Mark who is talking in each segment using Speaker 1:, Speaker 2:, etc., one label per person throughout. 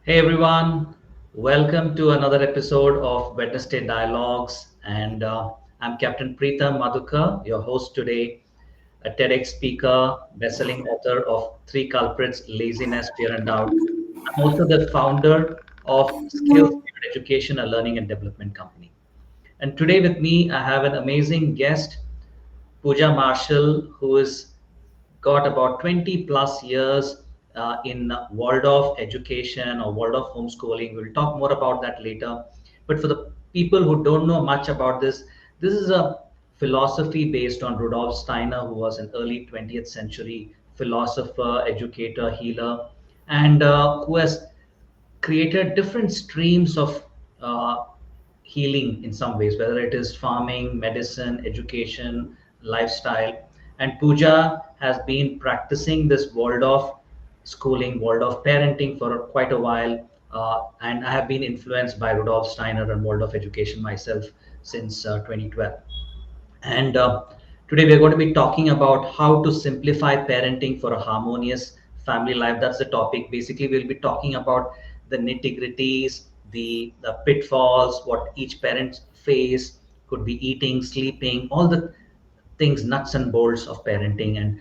Speaker 1: Hey everyone, welcome to another episode of Wednesday Dialogues. And I'm Captain Preetham Madhukar, your host today, a TEDx speaker, best-selling author of Three Culprits: Laziness, Fear, and Doubt. I'm also the founder of Skills Fueled Education, a learning and development company. And today with me, I have an amazing guest, Pooja Marshall, who has got about 20 plus years in Waldorf education or Waldorf homeschooling. We'll talk more about that later. But for the people who don't know much about this, this is a philosophy based on Rudolf Steiner, who was an early 20th century philosopher, educator, healer, and who has created different streams of uh, healing in some ways, whether it is farming, medicine, education, lifestyle. And Pooja has been practicing this Waldorf schooling, Waldorf parenting for quite a while. And I have been influenced by Rudolf Steiner and Waldorf education myself since 2012. And today we're going to be talking about how to simplify parenting for a harmonious family life. That's the topic. Basically, we'll be talking about the nitty-gritties, the pitfalls, what each parent face, could be eating, sleeping, all the things, nuts and bolts of parenting. And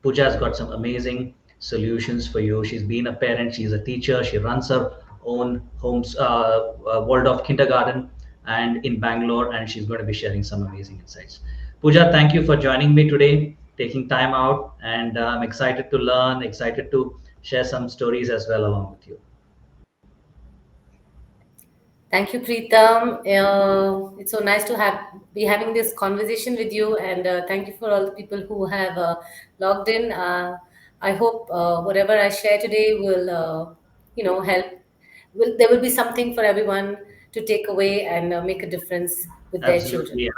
Speaker 1: Pooja's got some amazing solutions for you. She's been a parent, she's a teacher, she runs her own Waldorf kindergarten and in Bangalore, and she's going to be sharing some amazing insights. Pooja, thank you for joining me today, taking time out, and I'm excited to learn, excited to share some stories as well along with you.
Speaker 2: Thank you, Preetham. It's so nice to have be having this conversation with you, and thank you for all the people who have logged in. I hope whatever I share today will, help. There will be something for everyone to take away and make a difference with their children.
Speaker 1: Absolutely. And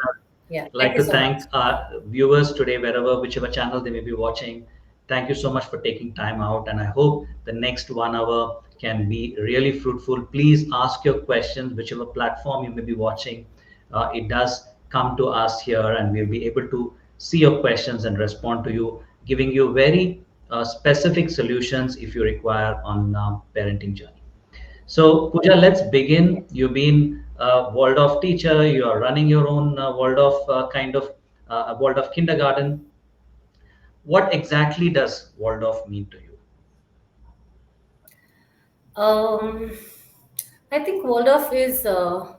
Speaker 2: Yeah,
Speaker 1: I'd
Speaker 2: thank
Speaker 1: like
Speaker 2: you
Speaker 1: to
Speaker 2: so much.
Speaker 1: thank our viewers today, wherever, whichever channel they may be watching. Thank you so much for taking time out. And I hope the next 1 hour can be really fruitful. Please ask your questions, whichever platform you may be watching. It does come to us here, and we'll be able to see your questions and respond to you, giving you very specific solutions if you require on parenting journey. So, Pooja, let's begin. You've been a Waldorf teacher. You are running your own Waldorf kind of Waldorf kindergarten. What exactly does Waldorf mean to you?
Speaker 2: Um, I think Waldorf is a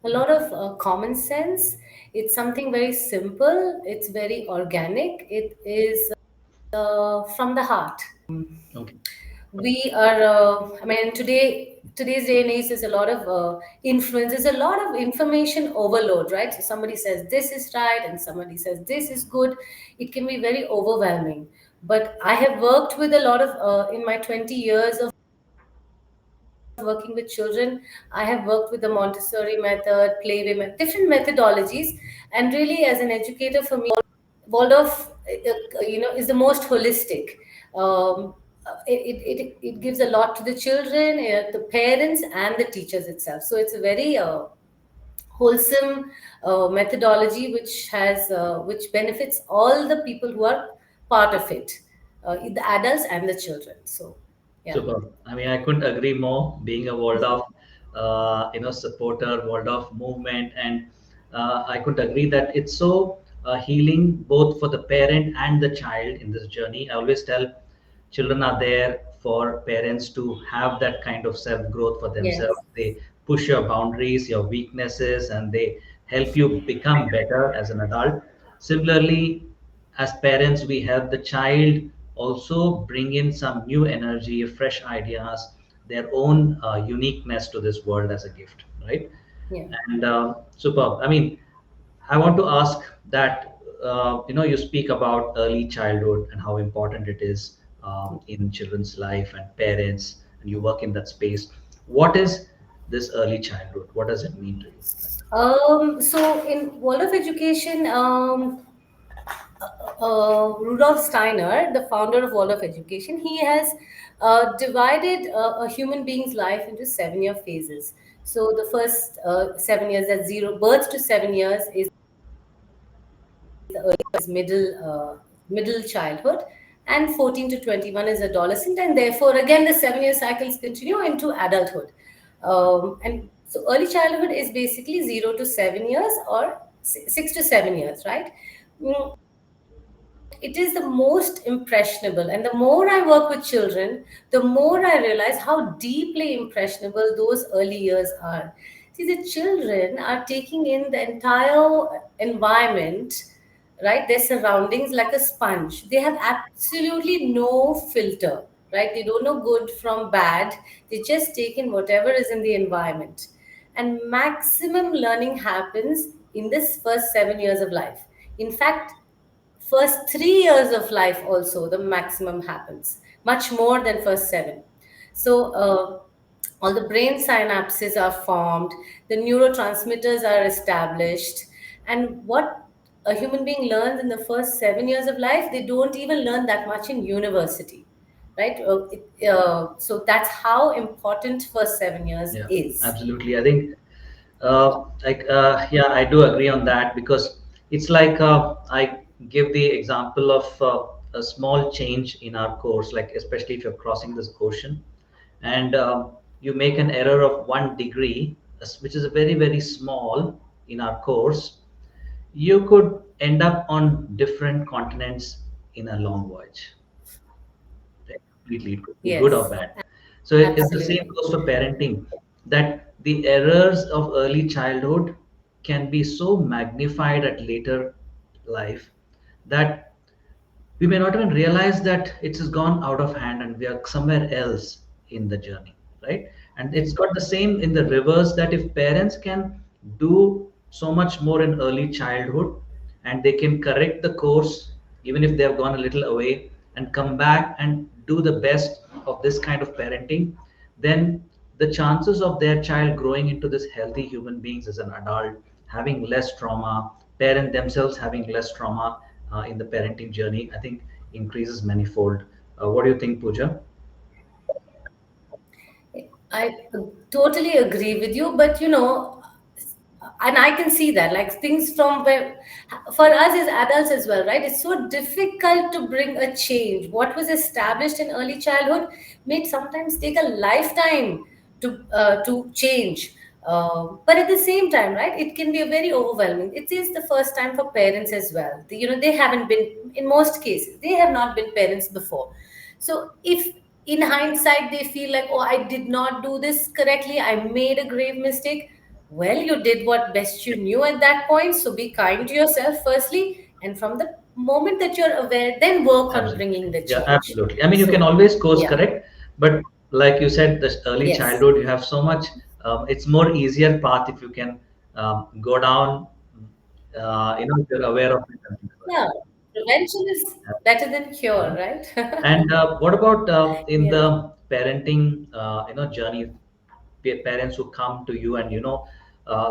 Speaker 2: lot of common sense. It's something very simple. It's very organic. It is from the heart.
Speaker 1: Okay.
Speaker 2: We are. I mean, today's day and age, there's a lot of influence. There's a lot of information overload, right? So somebody says this is right, and somebody says this is good. It can be very overwhelming. But I have worked with a lot of in my 20 years of working with children. I have worked with the Montessori method, playway method, different methodologies, and really, as an educator, for me, Waldorf, is the most holistic. It gives a lot to the children, the parents, and the teachers itself. So it's a very wholesome methodology which benefits all the people who are part of it, the adults and the children. So, yeah.
Speaker 1: Super. I mean, I couldn't agree more. Being a Waldorf, supporter, Waldorf movement, and I could agree that it's so healing both for the parent and the child in this journey. I always tell children are there for parents to have that kind of self growth for themselves.
Speaker 2: Yes.
Speaker 1: They push your boundaries, your weaknesses, and they help you become better as an adult. Similarly, as parents, we help the child also bring in some new energy, fresh ideas, their own uniqueness to this world as a gift, right?
Speaker 2: Yeah.
Speaker 1: And superb. I mean, I want to ask that you speak about early childhood and how important it is in children's life and parents, and you work in that space. What is this early childhood? What does it mean to you?
Speaker 2: So in world of education, Rudolf Steiner, the founder of World of Education, he has divided a human being's life into 7 year phases. So the first 7 years, that's zero birth to 7 years, is the early, is middle childhood, and 14 to 21 is adolescent, and therefore again the 7 year cycles continue into adulthood. And so early childhood is basically 0 to 7 years, or 6 to 7 years, right? It is the most impressionable, and the more I work with children, the more I realize how deeply impressionable those early years are. See, the children are taking in the entire environment, right, their surroundings, like a sponge. They have absolutely no filter, right? They don't know good from bad. They just take in whatever is in the environment, and maximum learning happens in this first 7 years of life. In fact, first 3 years of life also the maximum happens, much more than first seven. So all the brain synapses are formed, the neurotransmitters are established, and what a human being learns in the first 7 years of life, they don't even learn that much in university, right? So that's how important first 7 years
Speaker 1: Yeah,
Speaker 2: is.
Speaker 1: absolutely. I think, yeah, I do agree on that because it's like I give the example of a small change in our course, like especially if you're crossing this ocean and you make an error of 1 degree, which is a very, very small in our course, you could end up on different continents in a long voyage. Right? Completely, it could be good or
Speaker 2: Yes,
Speaker 1: bad. So it's the same
Speaker 2: absolutely.
Speaker 1: goes for parenting, that the errors of early childhood can be so magnified at later life that we may not even realize that it has gone out of hand and we are somewhere else in the journey, right? And it's got the same in the reverse, that if parents can do so much more in early childhood and they can correct the course even if they have gone a little away and come back and do the best of this kind of parenting, then the chances of their child growing into this healthy human beings as an adult, having less trauma, parent themselves having less trauma in the parenting journey, I think increases manifold. What do you think, Pooja?
Speaker 2: I totally agree with you, but and I can see that, like things from where, for us as adults as well, right? It's so difficult to bring a change. What was established in early childhood may sometimes take a lifetime to change. But at the same time, right, it can be a very overwhelming. It is the first time for parents as well. They haven't been, in most cases, they have not been parents before. So if in hindsight they feel like, oh, I did not do this correctly, I made a grave mistake, well, you did what best you knew at that point. So be kind to yourself, firstly. And from the moment that you're aware, then work on bringing
Speaker 1: Absolutely.
Speaker 2: the
Speaker 1: Yeah,
Speaker 2: change.
Speaker 1: absolutely. I mean, you can
Speaker 2: So,
Speaker 1: always course
Speaker 2: yeah,
Speaker 1: correct, but like you said, this early
Speaker 2: yes.
Speaker 1: childhood, you have so much, it's more easier path if you can go down, if you're aware of it and things like
Speaker 2: Yeah, prevention is
Speaker 1: that.
Speaker 2: better than cure,
Speaker 1: Yeah.
Speaker 2: right?
Speaker 1: And what about in
Speaker 2: Yeah.
Speaker 1: the parenting, journey, parents who come to you and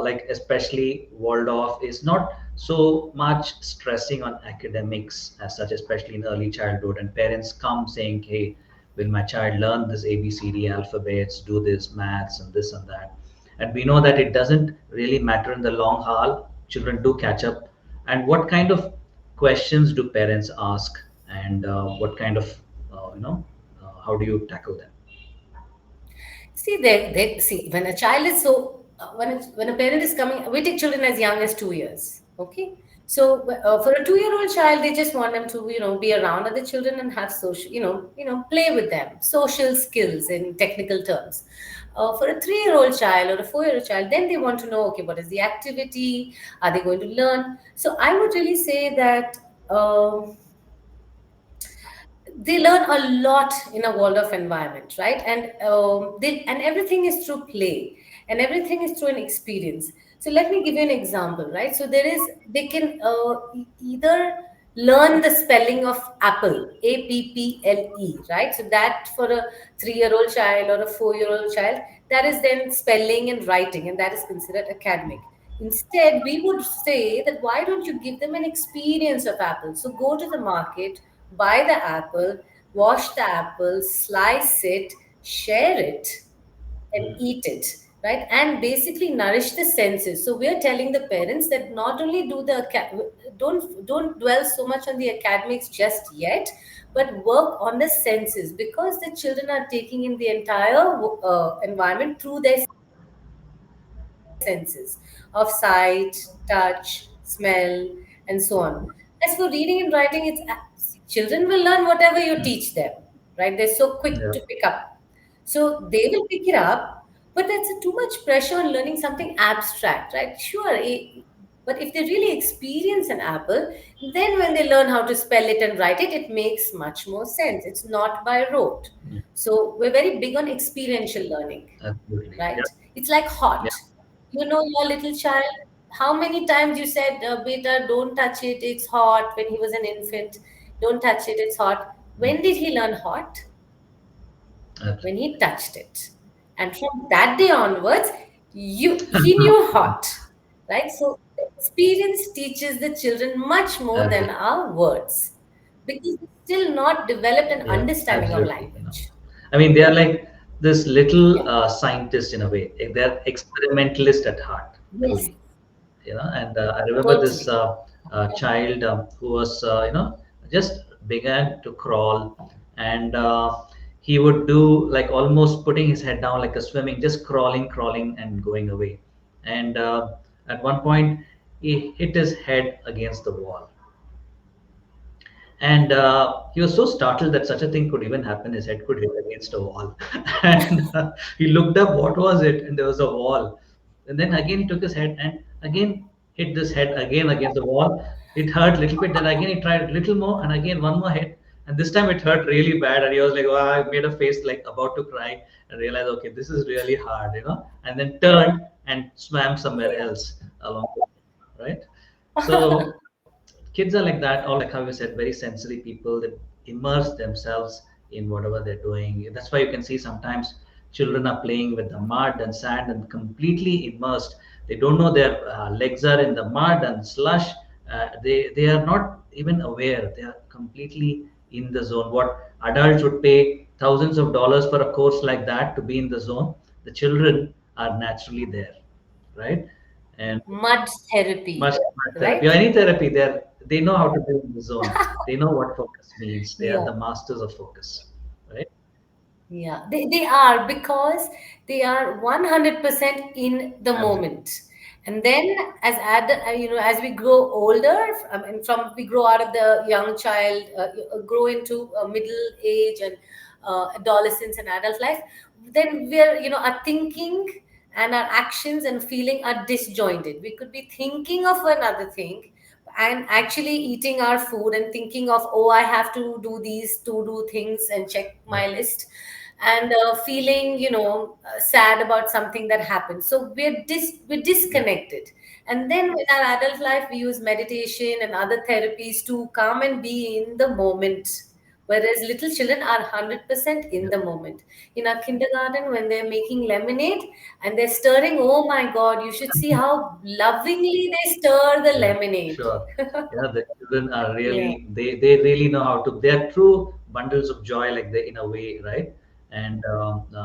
Speaker 1: like especially Waldorf is not so much stressing on academics as such, especially in early childhood, and parents come saying, "Hey, will my child learn this ABCD alphabets, do this maths and this and that?" And we know that it doesn't really matter in the long haul. Children do catch up. And what kind of questions do parents ask, and what kind of how do you tackle them?
Speaker 2: See, they see when a child is when a parent is coming, we take children as young as 2 years. Okay, so for a 2 year old child, they just want them to be around other children and have social, play with them, social skills in technical terms. For a 3 year old child or a 4 year old child, then they want to know, okay, what is the activity? Are they going to learn? So I would really say that. They learn a lot in a Waldorf environment, right? And everything is through play, and everything is through an experience. So let me give you an example, right? So they can either learn the spelling of apple, APPLE, right? So that for a 3 year old child or a 4 year old child, that is then spelling and writing, and that is considered academic. Instead, we would say that why don't you give them an experience of apple? So go to the market, buy the apple, wash the apple, slice it, share it, and eat it, right? And basically nourish the senses. So we're telling the parents that not only don't dwell so much on the academics just yet, but work on the senses, because the children are taking in the entire environment through their senses of sight, touch, smell, and so on. As for reading and writing, children will learn whatever you
Speaker 1: Mm.
Speaker 2: teach them, right? They're so quick
Speaker 1: Yeah,
Speaker 2: to pick up. So they will pick it up, but that's too much pressure on learning something abstract, right? Sure, but if they really experience an apple, then when they learn how to spell it and write it, it makes much more sense. It's not by rote.
Speaker 1: mm,
Speaker 2: So we're very big on experiential learning,
Speaker 1: absolutely. Yeah,
Speaker 2: right? It's like hot.
Speaker 1: yeah,
Speaker 2: You know, your little child, how many times you said, Beta, don't touch it, it's hot, when he was an infant, don't touch it, it's hot.
Speaker 1: mm,
Speaker 2: When did he learn hot? When
Speaker 1: absolutely.
Speaker 2: he touched it. And from that day onwards, he knew hot, right? So experience teaches the children much more than
Speaker 1: Absolutely.
Speaker 2: our words, because they still not developed an
Speaker 1: Yeah,
Speaker 2: understanding of
Speaker 1: absolutely.
Speaker 2: language.
Speaker 1: I mean, they are like this little
Speaker 2: Yeah.
Speaker 1: scientist in a way. They're experimentalist at heart,
Speaker 2: Yes.
Speaker 1: truly. And I remember this
Speaker 2: Totally.
Speaker 1: child who was just began to crawl, and he would do like almost putting his head down like a swimming, just crawling and going away. And at one point he hit his head against the wall, and he was so startled that such a thing could even happen. His head could hit against a wall. And he looked up what was it, and there was a wall. And then again he took his head and again hit this head again against the wall. It hurt a little bit. Then again he tried a little more, and again one more hit. And this time it hurt really bad. And he was like, "Oh," I made a face like about to cry and realized, okay, this is really hard. And then turned and swam somewhere
Speaker 2: Yeah.
Speaker 1: else along the way, right? So kids are like that, all like how you said, very sensory people that immerse themselves in whatever they're doing. That's why you can see sometimes children are playing with the mud and sand and completely immersed. They don't know their legs are in the mud and slush. They are not even aware. They are completely in the zone. What adults would pay thousands of dollars for a course like that to be in the zone, the children are naturally there, right? And
Speaker 2: Mud
Speaker 1: much
Speaker 2: therapy,
Speaker 1: therapy or
Speaker 2: right?
Speaker 1: any therapy, they know how to be in the zone. They know what focus means. They are
Speaker 2: Yeah.
Speaker 1: the masters of focus, right?
Speaker 2: Yeah, they are, because they are 100% in the
Speaker 1: Absolutely.
Speaker 2: moment. And then as we grow older, I mean, from we grow out of the young child, grow into middle age and adolescence and adult life, then our thinking and our actions and feeling are disjointed. We could be thinking of another thing and actually eating our food and thinking of, oh, I have to do these to do things and check
Speaker 1: Yeah,
Speaker 2: my list, and feeling sad about something that happened. So we're
Speaker 1: yeah,
Speaker 2: disconnected. And then in our adult life we use meditation and other therapies to come and be in the moment, whereas little children are 100% in
Speaker 1: yeah.
Speaker 2: the moment. In our kindergarten, when they're making lemonade and they're stirring, oh my god, you should see how lovingly they stir the
Speaker 1: Yeah,
Speaker 2: lemonade.
Speaker 1: sure. Yeah, the children are
Speaker 2: Yeah.
Speaker 1: really they really know how to. They are true bundles of joy, like they in a way, right? And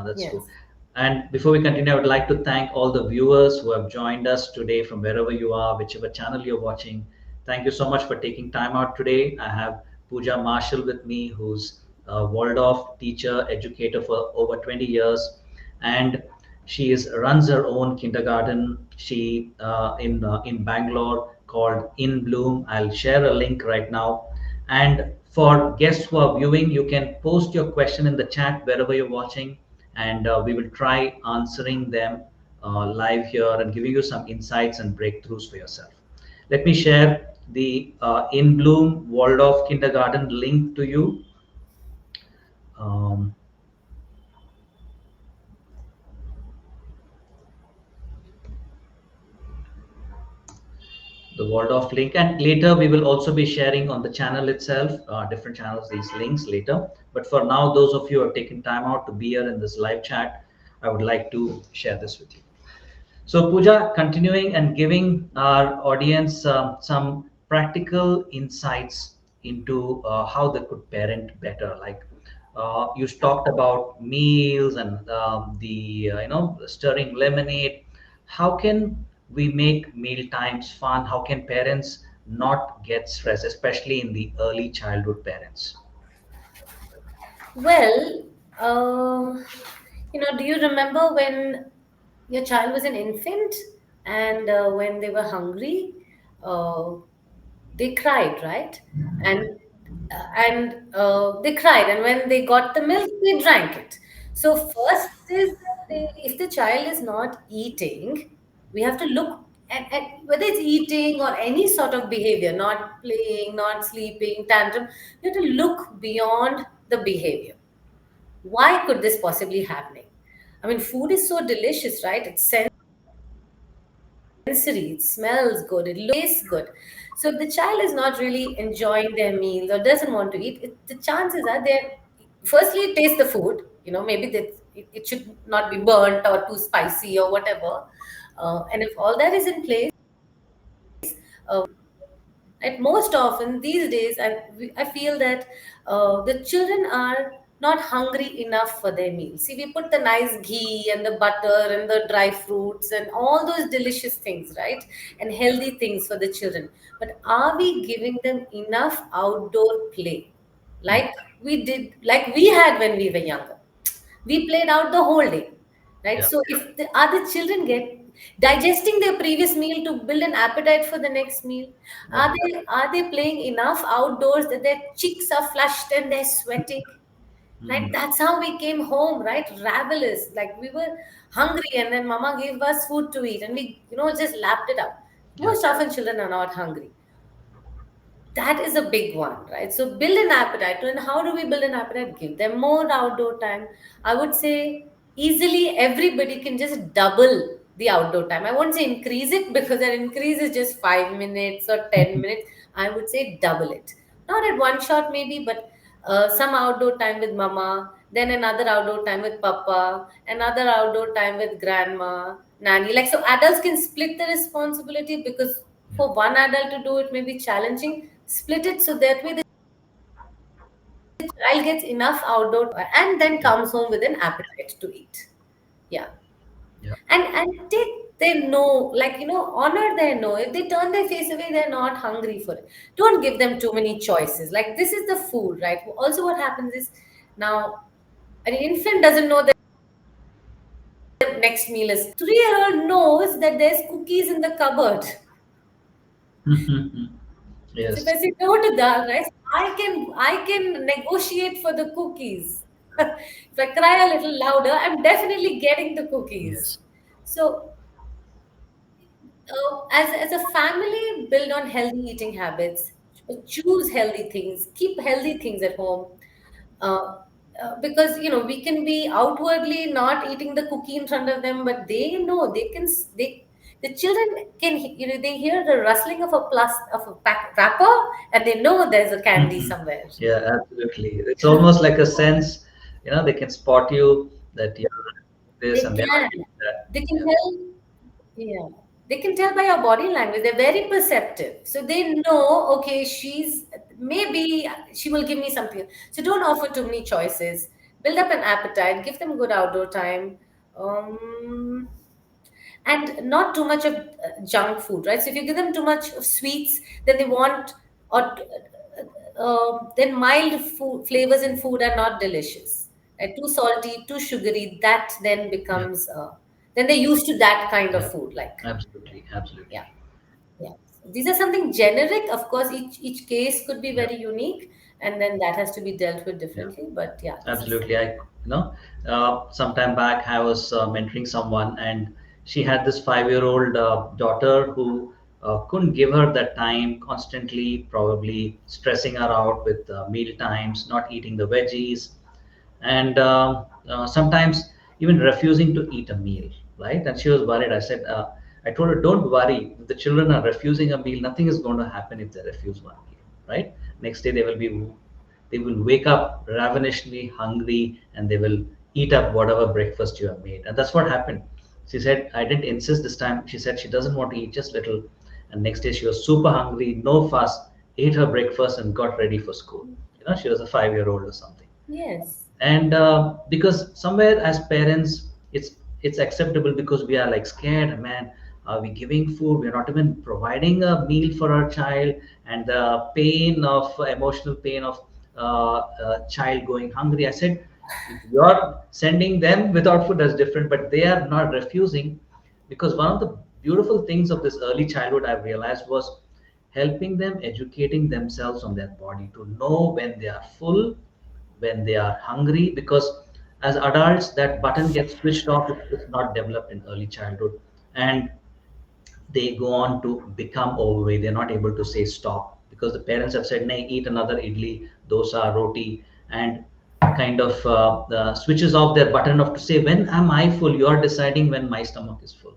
Speaker 1: that's true.
Speaker 2: Yes.
Speaker 1: And before we continue, I would like to thank all the viewers who have joined us today from wherever you are, whichever channel you're watching. Thank you so much for taking time out today. I have Pooja Marshall with me, who's a Waldorf teacher, educator for over 20 years, and she runs her own kindergarten. She in Bangalore called In Bloom. I'll share a link right now. And for guests who are viewing, you can post your question in the chat wherever you're watching, and we will try answering them live here and giving you some insights and breakthroughs for yourself. Let me share the In Bloom Waldorf Kindergarten link to you. Um, the Waldorf link, and later we will also be sharing on the channel itself, different channels, these links later. But for now, those of you who have taken time out to be here in this live chat, I would like to share this with you. So, Pooja, continuing and giving our audience some practical insights into how they could parent better. Like, You talked about meals and the stirring lemonade. How can we make meal times fun? How can parents not get stressed, especially in the early childhood parents?
Speaker 2: Well, uh, do you remember when your child was an infant and when they were hungry, uh, they cried, right? And they cried, and when they got the milk, they drank it. So first is that if the child is not eating, we have to look at whether it's eating or any sort of behavior, not playing, not sleeping, tantrum. You have to look beyond the behavior. Why could this possibly happening? I mean, food is so delicious, right? It's sensory, it smells good, it tastes good. So if the child is not really enjoying their meals or doesn't want to eat, the chances are they're firstly taste the food. Maybe that it should not be burnt or too spicy or whatever. And if all that is in place, right? Most often these days, I feel that the children are not hungry enough for their meal. See, we put the nice ghee and the butter and the dry fruits and all those delicious things, right? And healthy things for the children. But are we giving them enough outdoor play?
Speaker 1: Yeah,
Speaker 2: Like we had when we were younger. We played out the whole day, right?
Speaker 1: yeah,
Speaker 2: So if the other children get digesting their previous meal to build an appetite for the next meal,
Speaker 1: yeah.
Speaker 2: are they playing enough outdoors that their cheeks are flushed and they're sweating? Right,
Speaker 1: Mhm.
Speaker 2: that's how we came home, right? Ravenous, like we were hungry, and then mama gave us food to eat, and we just lapped it up.
Speaker 1: Yeah,
Speaker 2: Most often children are not hungry. That is a big one, right? So build an appetite. And how do we build an appetite? Give them more outdoor time. I would say easily everybody can just double the outdoor time. I won't say increase it because an increase is just 5 minutes or 10 minutes. I would say double it. Not at one shot, maybe, but some outdoor time with mama, then another outdoor time with papa, another outdoor time with grandma, nanny. Like, so adults can split the responsibility, because
Speaker 1: yeah,
Speaker 2: for one adult to do it may be challenging. Split it so that way the child gets enough outdoor and then
Speaker 1: yeah,
Speaker 2: comes home with an appetite to eat. Yeah.
Speaker 1: yeah,
Speaker 2: And take their no, like, honor their no. If they turn their face away, they're not hungry for it. Don't give them too many choices. Like, this is the food, right? Also, what happens is, now an infant doesn't know that the next meal is 3-year-old knows that there's cookies in the cupboard. So if
Speaker 1: yes,
Speaker 2: I say no to dal rice, I can negotiate for the cookies. If I cry a little louder, I'm definitely getting the cookies.
Speaker 1: yes,
Speaker 2: So as a family, build on healthy eating habits, choose healthy things, keep healthy things at home. Uh, because we can be outwardly not eating the cookie in front of them, but they know they can they the children can they hear the rustling of a wrapper, and they know there's a candy somewhere.
Speaker 1: yeah, absolutely. It's almost like a sense, they can spot you that you're this
Speaker 2: They
Speaker 1: and they're not
Speaker 2: can.
Speaker 1: eating that.
Speaker 2: They can
Speaker 1: Yeah.
Speaker 2: tell. Yeah. They can tell by your body language. They're very perceptive. So they know, okay, maybe she will give me something. So don't offer too many choices. Build up an appetite, give them good outdoor time. Um, and not too much of junk food, right? So if you give them too much of sweets, then they want, or then mild food flavors in food are not delicious. Right? Too salty, too sugary, that then
Speaker 1: Yeah,
Speaker 2: becomes then they're used to that kind of
Speaker 1: yeah,
Speaker 2: food. Like,
Speaker 1: absolutely,
Speaker 2: yeah,
Speaker 1: absolutely.
Speaker 2: yeah. These are something generic. Of course, each case could be
Speaker 1: Yeah,
Speaker 2: very unique, and then that has to be dealt with
Speaker 1: yeah,
Speaker 2: differently. But yeah, this is
Speaker 1: absolutely. Some time back, I was mentoring someone, and she had this 5-year-old daughter who couldn't give her that time, constantly, probably stressing her out with meal times, not eating the veggies, and sometimes even refusing to eat a meal, right? And she was worried. I told her, don't worry. If the children are refusing a meal, nothing is going to happen if they refuse one meal, right? Next day they will wake up ravenously hungry and they will eat up whatever breakfast you have made. And that's what happened. She said, I didn't insist this time. She said she doesn't want to eat just little. And next day she was super hungry, no fuss, ate her breakfast and got ready for school. She was a 5-year-old or something.
Speaker 2: Yes.
Speaker 1: And because somewhere as parents it's acceptable because we are like scared, man, are we giving food, we're not even providing a meal for our child, and the pain of emotional pain of a child going hungry. I said, if you're sending them without food, that's different, but they are not refusing. Because one of the beautiful things of this early childhood I've realized was helping them educating themselves on their body to know when they are full, when they are hungry. Because as adults that button gets switched off if it's not developed in early childhood, and they go on to become overweight. They're not able to say stop because the parents have said, nay, eat another idli, dosa, roti, and kind of switches off their button of to say, when am I full? You're deciding when my stomach is full,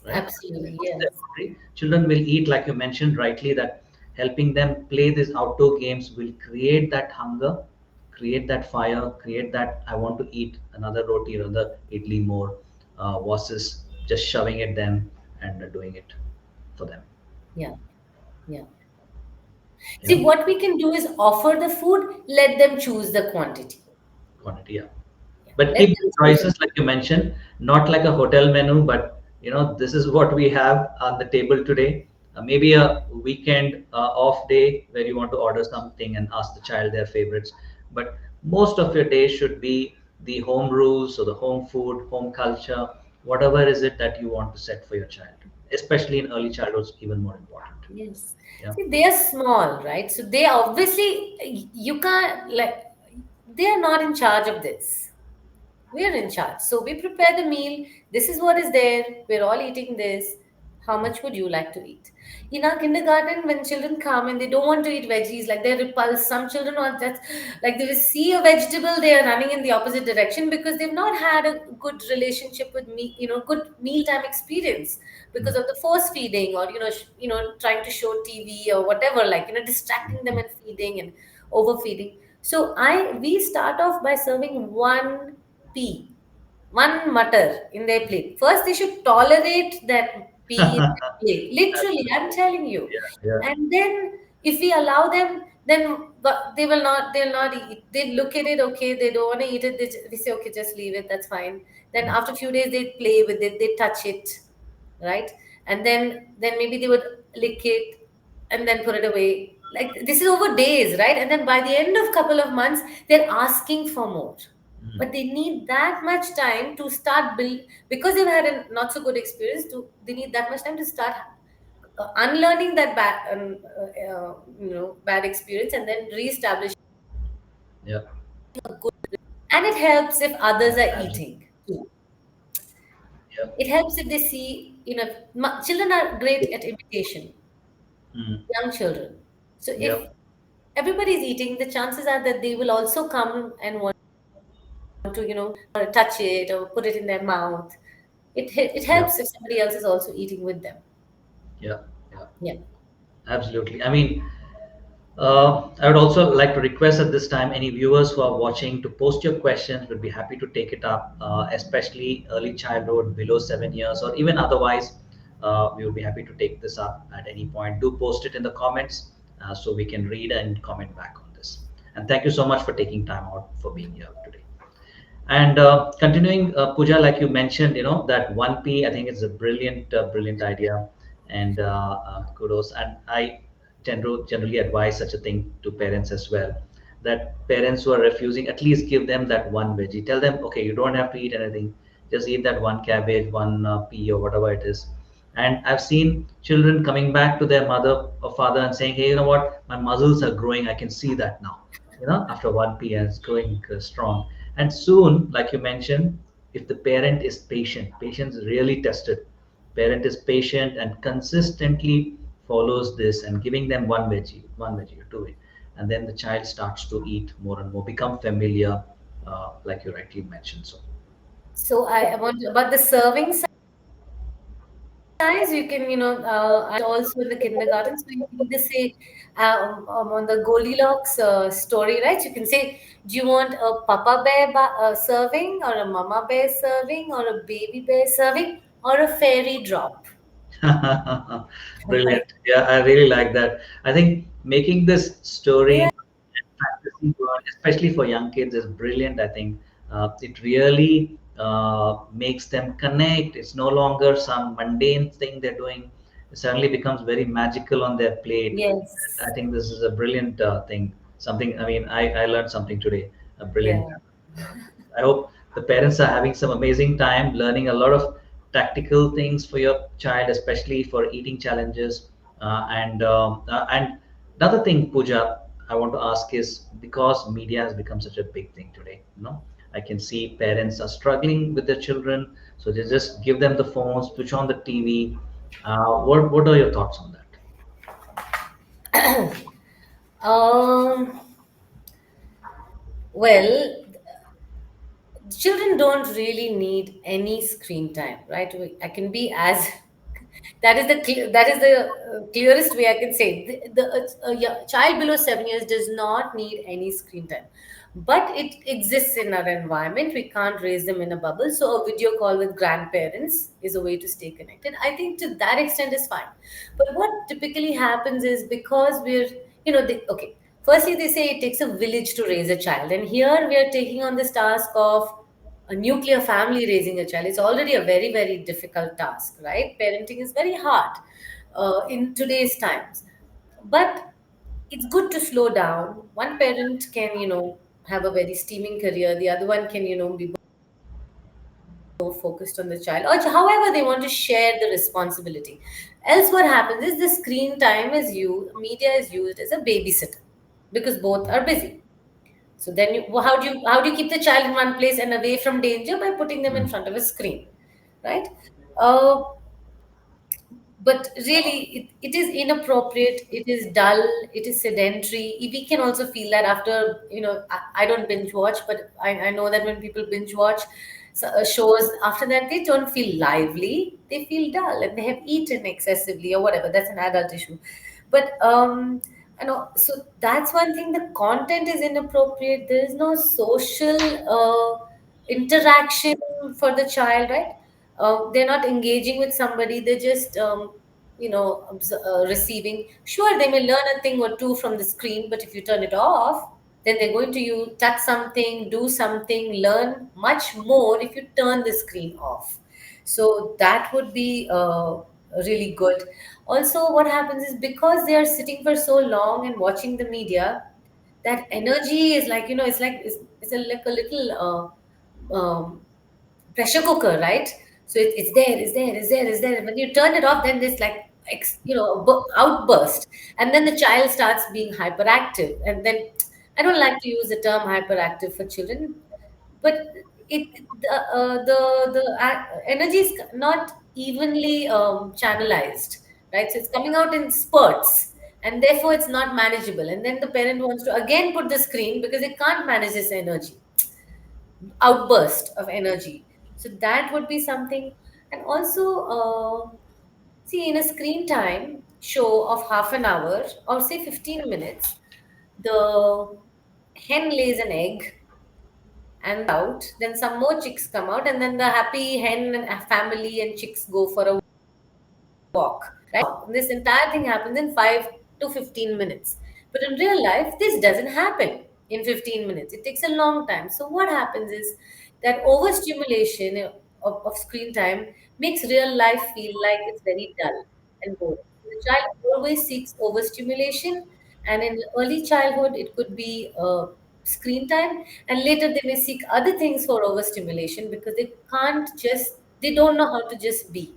Speaker 1: right?
Speaker 2: Absolutely.
Speaker 1: Once they're
Speaker 2: Yes.
Speaker 1: hungry, children will eat, like you mentioned rightly, that helping them play these outdoor games will create that hunger, create that fire, create that I want to eat another roti, another idli more, versus just shoving at them and doing it for them.
Speaker 2: Yeah. Yeah.
Speaker 1: Yeah,
Speaker 2: See, what we can do is offer the food, let them choose the quantity.
Speaker 1: quantity. Yeah.
Speaker 2: Yeah.
Speaker 1: But
Speaker 2: Let
Speaker 1: keep
Speaker 2: them
Speaker 1: the
Speaker 2: choose it.
Speaker 1: choices like you mentioned, not like a hotel menu, but this is what we have on the table today. Maybe a weekend off day where you want to order something and ask the child their favorites. But most of your day should be the home rules or the home food, home culture, whatever is it that you want to set for your child, especially in early childhood, is even more important.
Speaker 2: Yes.
Speaker 1: Yeah.
Speaker 2: See, they are small, right? So they obviously, you can't, like, they are not in charge of this. We are in charge. So we prepare the meal. This is what is there. We're all eating this. How much would you like to eat? In our kindergarten, when children come and they don't want to eat veggies, like they're repulsed, some children are just like they will see a vegetable, they are running in the opposite direction because they've not had a good relationship with me, good mealtime experience because
Speaker 1: Mm.
Speaker 2: of the force feeding or trying to show TV or whatever, like distracting them
Speaker 1: Mhm.
Speaker 2: and feeding and overfeeding. So I we start off by serving one pea, one mutter in their plate. First, they should tolerate that pea in their plate. Literally, I'm
Speaker 1: Absolutely.
Speaker 2: telling you.
Speaker 1: Yeah. Yeah.
Speaker 2: And then, if we allow them, then they will not. They'll not eat. They look at it. Okay, they don't want to eat it. We say, okay, just leave it. That's fine. Then
Speaker 1: Mm.
Speaker 2: after a few days, they play with it. They touch it, right? And then maybe they would lick it and then put it away. Like this is over days, right? And then by the end of couple of months, they're asking for more,
Speaker 1: Mm.
Speaker 2: but they need that much time to start build because they've had a not so good experience. To they need that much time to start unlearning that bad experience and then reestablishing
Speaker 1: Yeah.
Speaker 2: a good. And it helps if others are
Speaker 1: Absolutely.
Speaker 2: eating too.
Speaker 1: Yeah.
Speaker 2: It helps if they see, children are great at imitation,
Speaker 1: Mm.
Speaker 2: young children. So
Speaker 1: Yeah.
Speaker 2: if everybody's eating, the chances are that they will also come and want to, touch it or put it in their mouth. It
Speaker 1: Yeah.
Speaker 2: helps if somebody else is also eating with them.
Speaker 1: Yeah. Yeah.
Speaker 2: Yeah.
Speaker 1: Absolutely. I mean, I would also like to request at this time any viewers who are watching to post your questions. We'd be happy to take it up, especially early childhood, below 7 years, or even otherwise. We would be happy to take this up at any point. Do post it in the comments so we can read and comment back on this. And thank you so much for taking time out for being here today. And continuing, Pooja, like you mentioned, that 1P, I think it's a brilliant, brilliant idea, and kudos. And I generally advise such a thing to parents as well. That parents who are refusing, at least give them that one veggie. Tell them, okay, you don't have to eat anything. Just eat that one cabbage, one pea, or whatever it is. And I've seen children coming back to their mother or father and saying, hey, you know what? My muscles are growing. I can see that now. After 1 p.m. it's growing strong. And soon, like you mentioned, if the parent is patient, patience is really tested. Parent is patient and consistently follows this and giving them one veggie or two, and then the child starts to eat more and more, become familiar, like you rightly mentioned. So,
Speaker 2: So I want about the serving size. You can, also in the kindergarten. So you can either say on the Goldilocks story, right? You can say, do you want a Papa Bear serving, or a Mama Bear serving, or a Baby Bear serving, or a fairy drop?
Speaker 1: brilliant. Yeah, I really like that. I think making this story
Speaker 2: Right.
Speaker 1: and fantasy world, especially for young kids, is brilliant. I think it really makes them connect. It's no longer some mundane thing they're doing. It suddenly becomes very magical on their plate. I
Speaker 2: Yes.
Speaker 1: think this is a brilliant thing. Something. I mean, I learned something today. A brilliant.
Speaker 2: Yeah.
Speaker 1: I hope the parents are having some amazing time learning a lot of tactical things for your child, especially for eating challenges. And another thing, Pooja, I want to ask is because media has become such a big thing today. I can see parents are struggling with their children, so they just give them the phones, switch on the TV. What are your thoughts on that?
Speaker 2: Um, well, children don't really need any screen time, right? I can be as that is the clearest way I can say it. Yeah, child below 7 years does not need any screen time, but it exists in our environment. We can't raise them in a bubble, so a video call with grandparents is a way to stay connected. I think to that extent is fine, but what typically happens is because okay, firstly they say it takes a village to raise a child, and here we are taking on this task of a nuclear family raising a child. It's already a very, very difficult task, right? Parenting is very hard in today's times. But it's good to slow down. One parent can, have a very steaming career. The other one can, be more focused on the child, or however they want to share the responsibility. Else, what happens is the screen time is used, media is used as a babysitter because both are busy. So then, how do you keep the child in one place and away from danger? By putting them in
Speaker 1: Hmm.
Speaker 2: front of a screen, right? Uh, but really, it is inappropriate. It is dull. It is sedentary. We can also feel that after I don't binge watch, but I know that when people binge watch shows, after that they don't feel lively. They feel dull, and they have eaten excessively or whatever. That's an adult issue. But I know, so that's one thing. The content is inappropriate. There is no social interaction for the child, right? They're not engaging with somebody. They're just receiving. Sure, they may learn a thing or two from the screen, but if you turn it off, then they're going to you touch something, do something, learn much more if you turn the screen off. So that would be really good. Also, what happens is because they are sitting for so long and watching the media, that energy is like, like a little pressure cooker, right? So it's there, it's there, it's there, it's there. And when you turn it off, then there's like outburst, and then the child starts being hyperactive. And then I don't like to use the term hyperactive for children, but the energy is not evenly channelized, right? So it's coming out in spurts, and therefore it's not manageable. And then the parent wants to again put the screen because it can't manage this energy outburst of energy. So that would be something. And also, see, in a screen time show of half an hour or say 15 minutes, the hen lays an egg and out, then some more chicks come out, and then the happy hen and family and chicks go for a walk, right? This entire thing happens in 5 to 15 minutes. But in real life, this doesn't happen in 15 minutes. It takes a long time. So, what happens is that overstimulation of screen time makes real life feel like it's very dull and boring. The child always seeks overstimulation, and in early childhood, it could be screen time, and later they may seek other things for overstimulation because they don't know how to just be.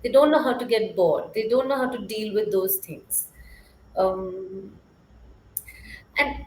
Speaker 2: They don't know how to get bored. They don't know how to deal with those things. Um, and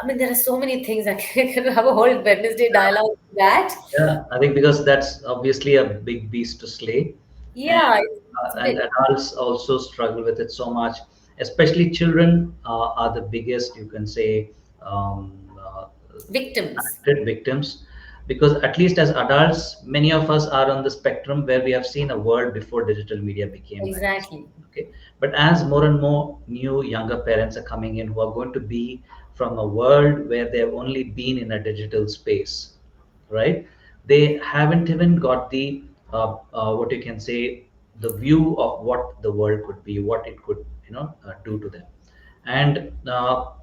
Speaker 2: I mean, there are so many things I can have a whole Wednesday dialogue with that.
Speaker 1: Yeah, I think because that's obviously a big beast to slay, and
Speaker 2: Yeah, it's a
Speaker 1: and
Speaker 2: bit
Speaker 1: adults also struggle with it so much. Especially children are the biggest, you can say, um, uh,
Speaker 2: victims.
Speaker 1: affected victims, because at least as adults, many of us are on the spectrum where we have seen a world before digital media became mainstream.
Speaker 2: Exactly.
Speaker 1: Okay, but as more and more new younger parents are coming in who are going to be from a world where they've only been in a digital space, right? They haven't even got the what you can say, the view of what the world could be, what it could do to them. And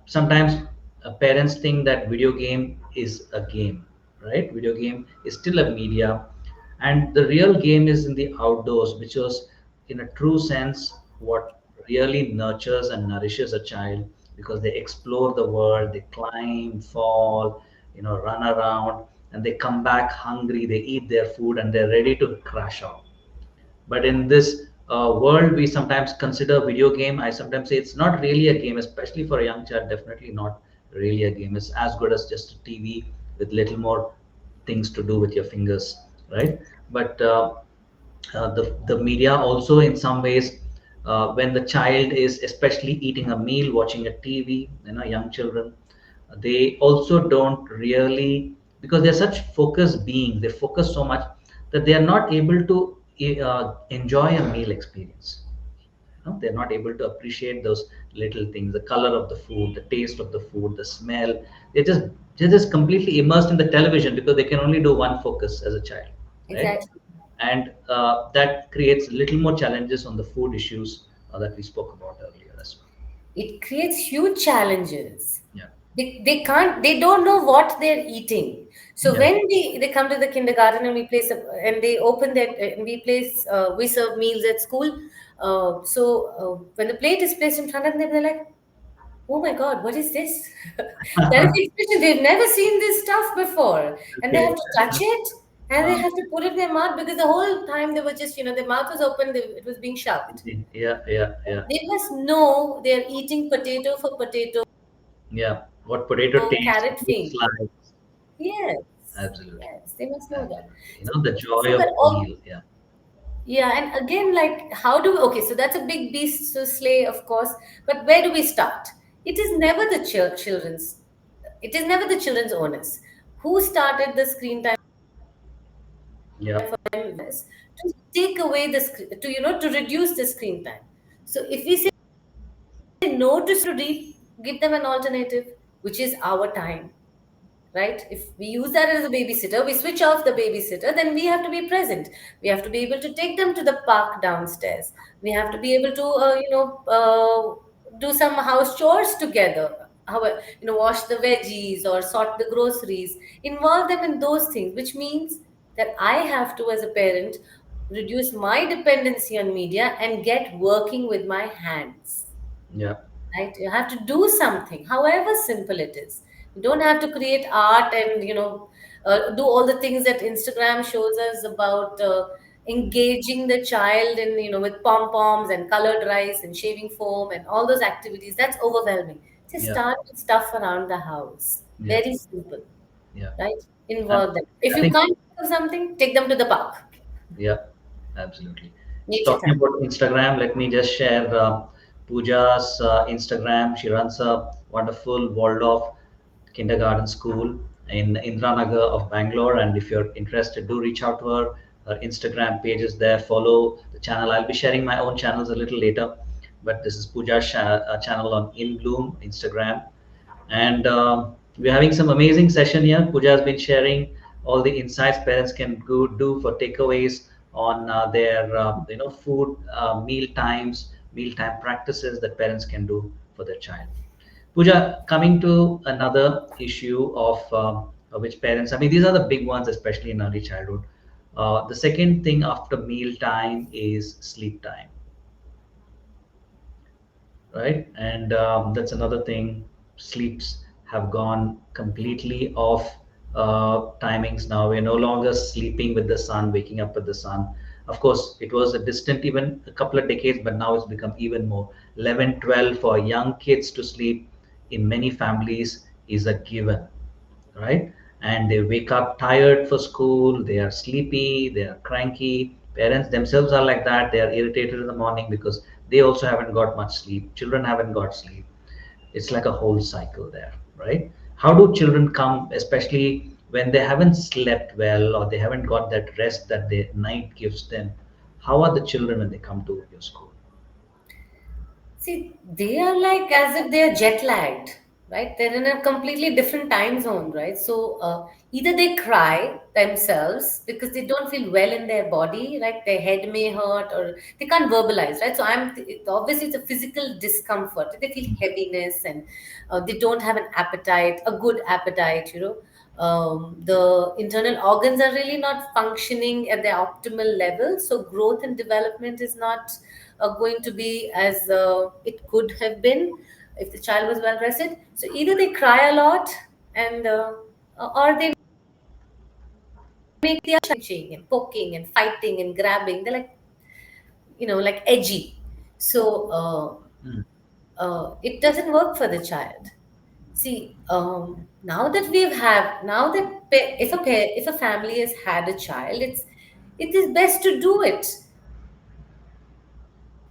Speaker 1: sometimes parents think that video game is a game, right? Video game is still a media, and the real game is in the outdoors, which was, in a true sense, what really nurtures and nourishes a child, because they explore the world, they climb, fall, run around, and they come back hungry. They eat their food and they're ready to crash out. But in this world, we sometimes consider video game. I sometimes say it's not really a game, especially for a young child. Definitely not really a game. It's as good as just a TV with little more things to do with your fingers, right? But the media also, in some ways, when the child is especially eating a meal, watching a TV, young children, they also don't really, because they're such focused beings, they focus so much that they are not able to enjoy a meal experience. They're not able to appreciate those little things, the color of the food, the taste of the food, the smell. They're just completely immersed in the television, because they can only do one focus as a child, right?
Speaker 2: Exactly.
Speaker 1: And that creates a little more challenges on the food issues that we spoke about earlier as well.
Speaker 2: It creates huge challenges.
Speaker 1: Yeah.
Speaker 2: They don't know what they're eating. So
Speaker 1: Yeah.
Speaker 2: when they come to the kindergarten and and they open that, and we serve meals at school. When the plate is placed in front of them, they're like, oh my God, what is this? That is the expression. They've never seen this stuff before. And they
Speaker 1: Okay.
Speaker 2: have to touch it and they
Speaker 1: uh,
Speaker 2: have to put it in their mouth, because the whole time they were just, their mouth was open, it was being shoved.
Speaker 1: yeah, yeah, yeah,
Speaker 2: They must know they're eating potato for potato,
Speaker 1: yeah. What potato tastes,
Speaker 2: carrot
Speaker 1: looks
Speaker 2: field.
Speaker 1: like.
Speaker 2: Yes,
Speaker 1: Absolutely.
Speaker 2: yes, they must know that.
Speaker 1: Absolutely. The
Speaker 2: So,
Speaker 1: joy of
Speaker 2: but
Speaker 1: the
Speaker 2: all,
Speaker 1: meal. Yeah.
Speaker 2: yeah, and again, like, how do we, okay, so that's a big beast to slay, of course, but where do we start? It is never the children's, it is never the children's onus. Who started the screen time
Speaker 1: Yeah.
Speaker 2: for them is to take away the screen, to reduce the screen time. So if we say no to read, give them an alternative, which is our time, right? If we use that as a babysitter, we switch off the babysitter, then we have to be present. We have to be able to take them to the park downstairs. We have to be able to, do some house chores together. However, wash the veggies or sort the groceries. Involve them in those things, which means that I have to, as a parent, reduce my dependency on media and get working with my hands,
Speaker 1: Yeah.
Speaker 2: right? You have to do something, however simple it is. You don't have to create art and do all the things that Instagram shows us about engaging the child in, with pom poms and colored rice and shaving foam and all those activities. That's overwhelming. Just
Speaker 1: Yeah.
Speaker 2: start with stuff around the house,
Speaker 1: Yeah.
Speaker 2: very simple,
Speaker 1: Yeah.
Speaker 2: right? Involve them.
Speaker 1: Absolutely.
Speaker 2: If
Speaker 1: I
Speaker 2: you
Speaker 1: think.
Speaker 2: can't think of something, take them to the park.
Speaker 1: Yeah, absolutely.
Speaker 2: Nature
Speaker 1: Talking
Speaker 2: time.
Speaker 1: about Instagram, let me just share Pooja's Instagram. She runs a wonderful Waldorf kindergarten school in Indranagar of Bangalore. And if you're interested, do reach out to her. Her Instagram page is there. Follow the channel. I'll be sharing my own channels a little later. But this is Pooja's channel on In Bloom Instagram. And we're having some amazing session here. Pooja has been sharing all the insights parents can go do for takeaways on their food meal times, mealtime practices that parents can do for their child. Pooja, coming to another issue of which parents, I mean, these are the big ones, especially in early childhood. The second thing after meal time is sleep time, right? And that's another thing. Sleeps have gone completely off timings now. We're no longer sleeping with the sun, waking up with the sun. Of course, it was a distant even a couple of decades, but now it's become even more. 11, 12 for young kids to sleep in many families is a given, right? And they wake up tired for school, they are sleepy, they are cranky. Parents themselves are like that, they are irritated in the morning because they also haven't got much sleep. Children haven't got sleep. It's like a whole cycle there, right? How do children come, especially when they haven't slept well or they haven't got that rest that the night gives them? How are the children when they come to your school?
Speaker 2: See, they are like as if they are jet lagged. right? They're in a completely different time zone, right? So either they cry themselves because they don't feel well in their body, like their head may hurt, or they can't verbalize, right? So obviously it's a physical discomfort. They feel heaviness, and they don't have an appetite, a good appetite, you know. The internal organs are really not functioning at their optimal level, so growth and development is not going to be as it could have been if the child was well rested. So either they cry a lot, and or they make the punching and poking and fighting and grabbing. They're like, you know, like edgy. So
Speaker 1: Mm.
Speaker 2: it doesn't work for the child. See, now that now that if a family has had a child, it is best to do it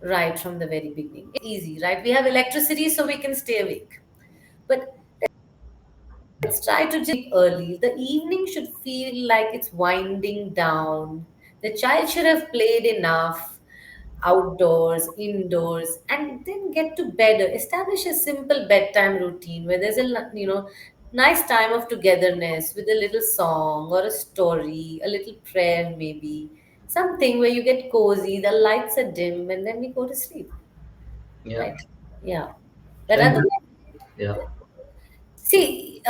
Speaker 2: right from the very beginning. Easy, right? We have electricity, so we can stay awake. But let's try to just sleep early. The evening should feel like it's winding down. The child should have played enough outdoors, indoors, and then get to bed. Establish a simple bedtime routine where there's nice time of togetherness with a little song or a story, a little prayer maybe, something where you get cozy, the lights are dim, and then we go to sleep,
Speaker 1: Yeah.
Speaker 2: right? Yeah. But
Speaker 1: And
Speaker 2: otherwise,
Speaker 1: yeah.
Speaker 2: see,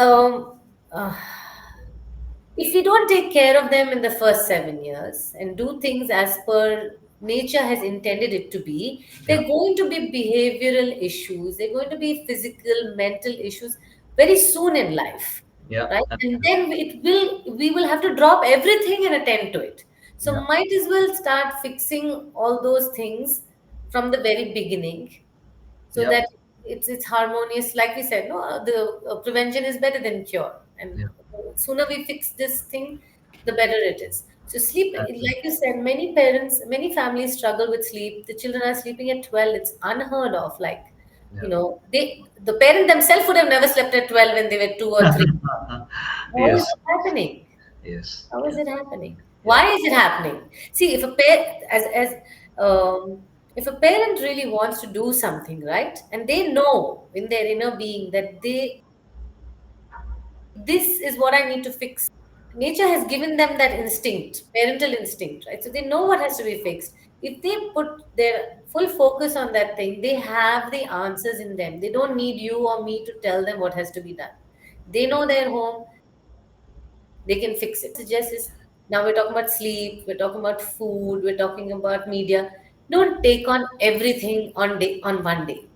Speaker 2: if we don't take care of them in the first 7 years and do things as per nature has intended it to be,
Speaker 1: Yeah.
Speaker 2: they're going to be behavioral issues, they're going to be physical, mental issues very soon in life,
Speaker 1: Yeah.
Speaker 2: right? And
Speaker 1: Absolutely.
Speaker 2: then we will have to drop everything and attend to it. So
Speaker 1: Yeah.
Speaker 2: might as well start fixing all those things from the very beginning, so
Speaker 1: Yeah.
Speaker 2: that it's harmonious. Like we said, no, the prevention is better than cure, and
Speaker 1: Yeah.
Speaker 2: sooner we fix this thing, the better it is. So sleep,
Speaker 1: Absolutely.
Speaker 2: like you said, many parents, many families struggle with sleep. The children are sleeping at 12. It's unheard of. Like,
Speaker 1: Yeah.
Speaker 2: you know, the parent themselves would have never slept at 12 when they were 2 or 3. How is
Speaker 1: Yes.
Speaker 2: it happening?
Speaker 1: Yes.
Speaker 2: How is
Speaker 1: Yeah.
Speaker 2: it happening?
Speaker 1: Yeah.
Speaker 2: Why is it happening? See, if a parent, as if a parent really wants to do something, right, and they know in their inner being that this is what I need to fix. Nature has given them that instinct, parental instinct, right? So they know what has to be fixed. If they put their full focus on that thing, they have the answers in them. They don't need you or me to tell them what has to be done. They know their home, they can fix it. Suggest is, now we're talking about sleep, we're talking about food, we're talking about media. Don't take on everything on one day.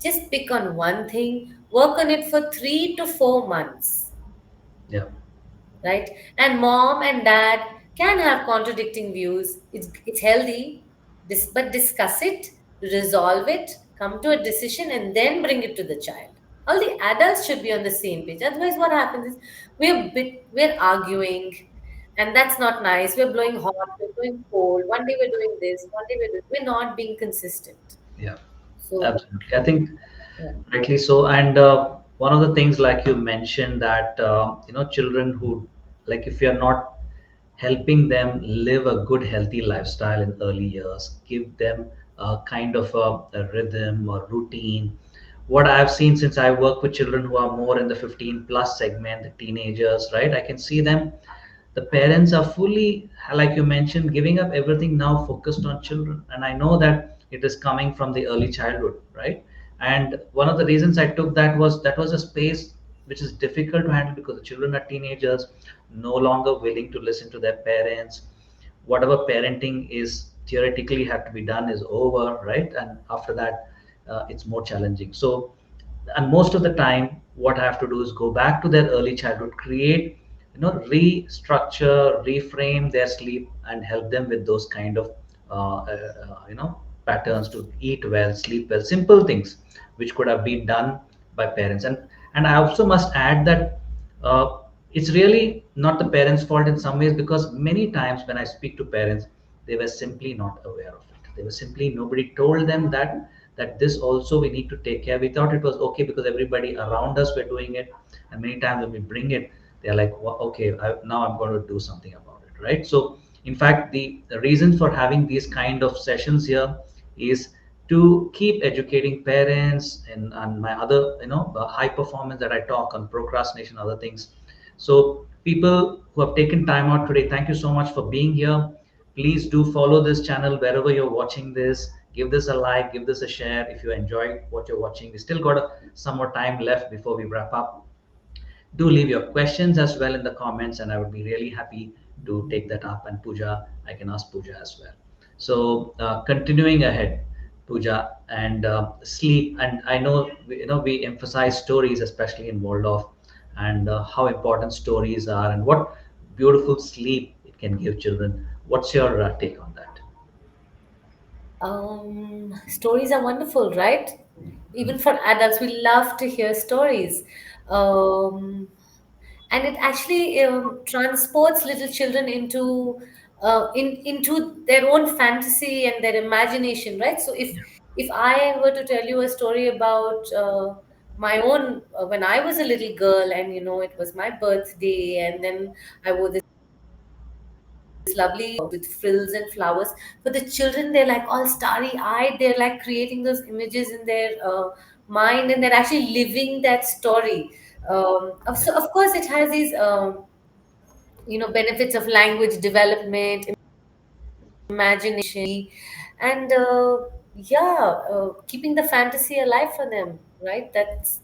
Speaker 2: Just pick on one thing, work on it for 3 to 4 months,
Speaker 1: Yeah.
Speaker 2: right? And mom and dad can have contradicting views. It's healthy, but discuss it, resolve it, come to a decision, and then bring it to the child. All the adults should be on the same page. Otherwise, what happens is we're arguing, and that's not nice. We're blowing hot, we're blowing cold. One day we're doing this, one day we're not being consistent.
Speaker 1: Yeah.
Speaker 2: So
Speaker 1: Absolutely. I think
Speaker 2: yeah.
Speaker 1: rightly so. And one of the things, like you mentioned, that children who, like, if you're not helping them live a good, healthy lifestyle in early years, give them a kind of a rhythm or routine. What I've seen, since I work with children who are more in the 15 plus segment, the teenagers, right? I can see them, the parents are fully, like you mentioned, giving up everything now, focused on children. And I know that it is coming from the early childhood, right? And one of the reasons I took that was, that was a space which is difficult to handle, because the children are teenagers, no longer willing to listen to their parents. Whatever parenting is theoretically had to be done is over, right? And after that, it's more challenging. So, and most of the time what I have to do is go back to their early childhood, create, restructure, reframe their sleep, and help them with those kind of patterns to eat well, sleep well, simple things which could have been done by parents. And I also must add that it's really not the parents' fault in some ways, because many times when I speak to parents, they were simply not aware of it. They were simply, nobody told them that this also we need to take care. We thought it was okay because everybody around us were doing it, and many times when we bring it, they're like, well, okay, now I'm going to do something about it, right? So in fact, the reason for having these kind of sessions here is to keep educating parents and my other, high performance that I talk on procrastination, other things. So people who have taken time out today, thank you so much for being here. Please do follow this channel wherever you're watching this. Give this a like, give this a share if you enjoy what you're watching. We still got some more time left before we wrap up. Do leave your questions as well in the comments, and I would be really happy to take that up. And Pooja, I can ask Pooja as well. So continuing ahead, Pooja, and sleep. And I know we emphasize stories, especially in Waldorf, and how important stories are, and what beautiful sleep it can give children. What's your take on that?
Speaker 2: Stories are wonderful, right? Even for adults, we love to hear stories. Um, and it actually transports little children into their own fantasy and their imagination, right? So if I were to tell you a story about my own when I was a little girl, and it was my birthday, and then I wore this lovely with frills and flowers. For the children, they're like all starry eyed. They're like creating those images in their mind, and they're actually living that story. So of course, it has these benefits of language development, imagination, and keeping the fantasy alive for them, right? That's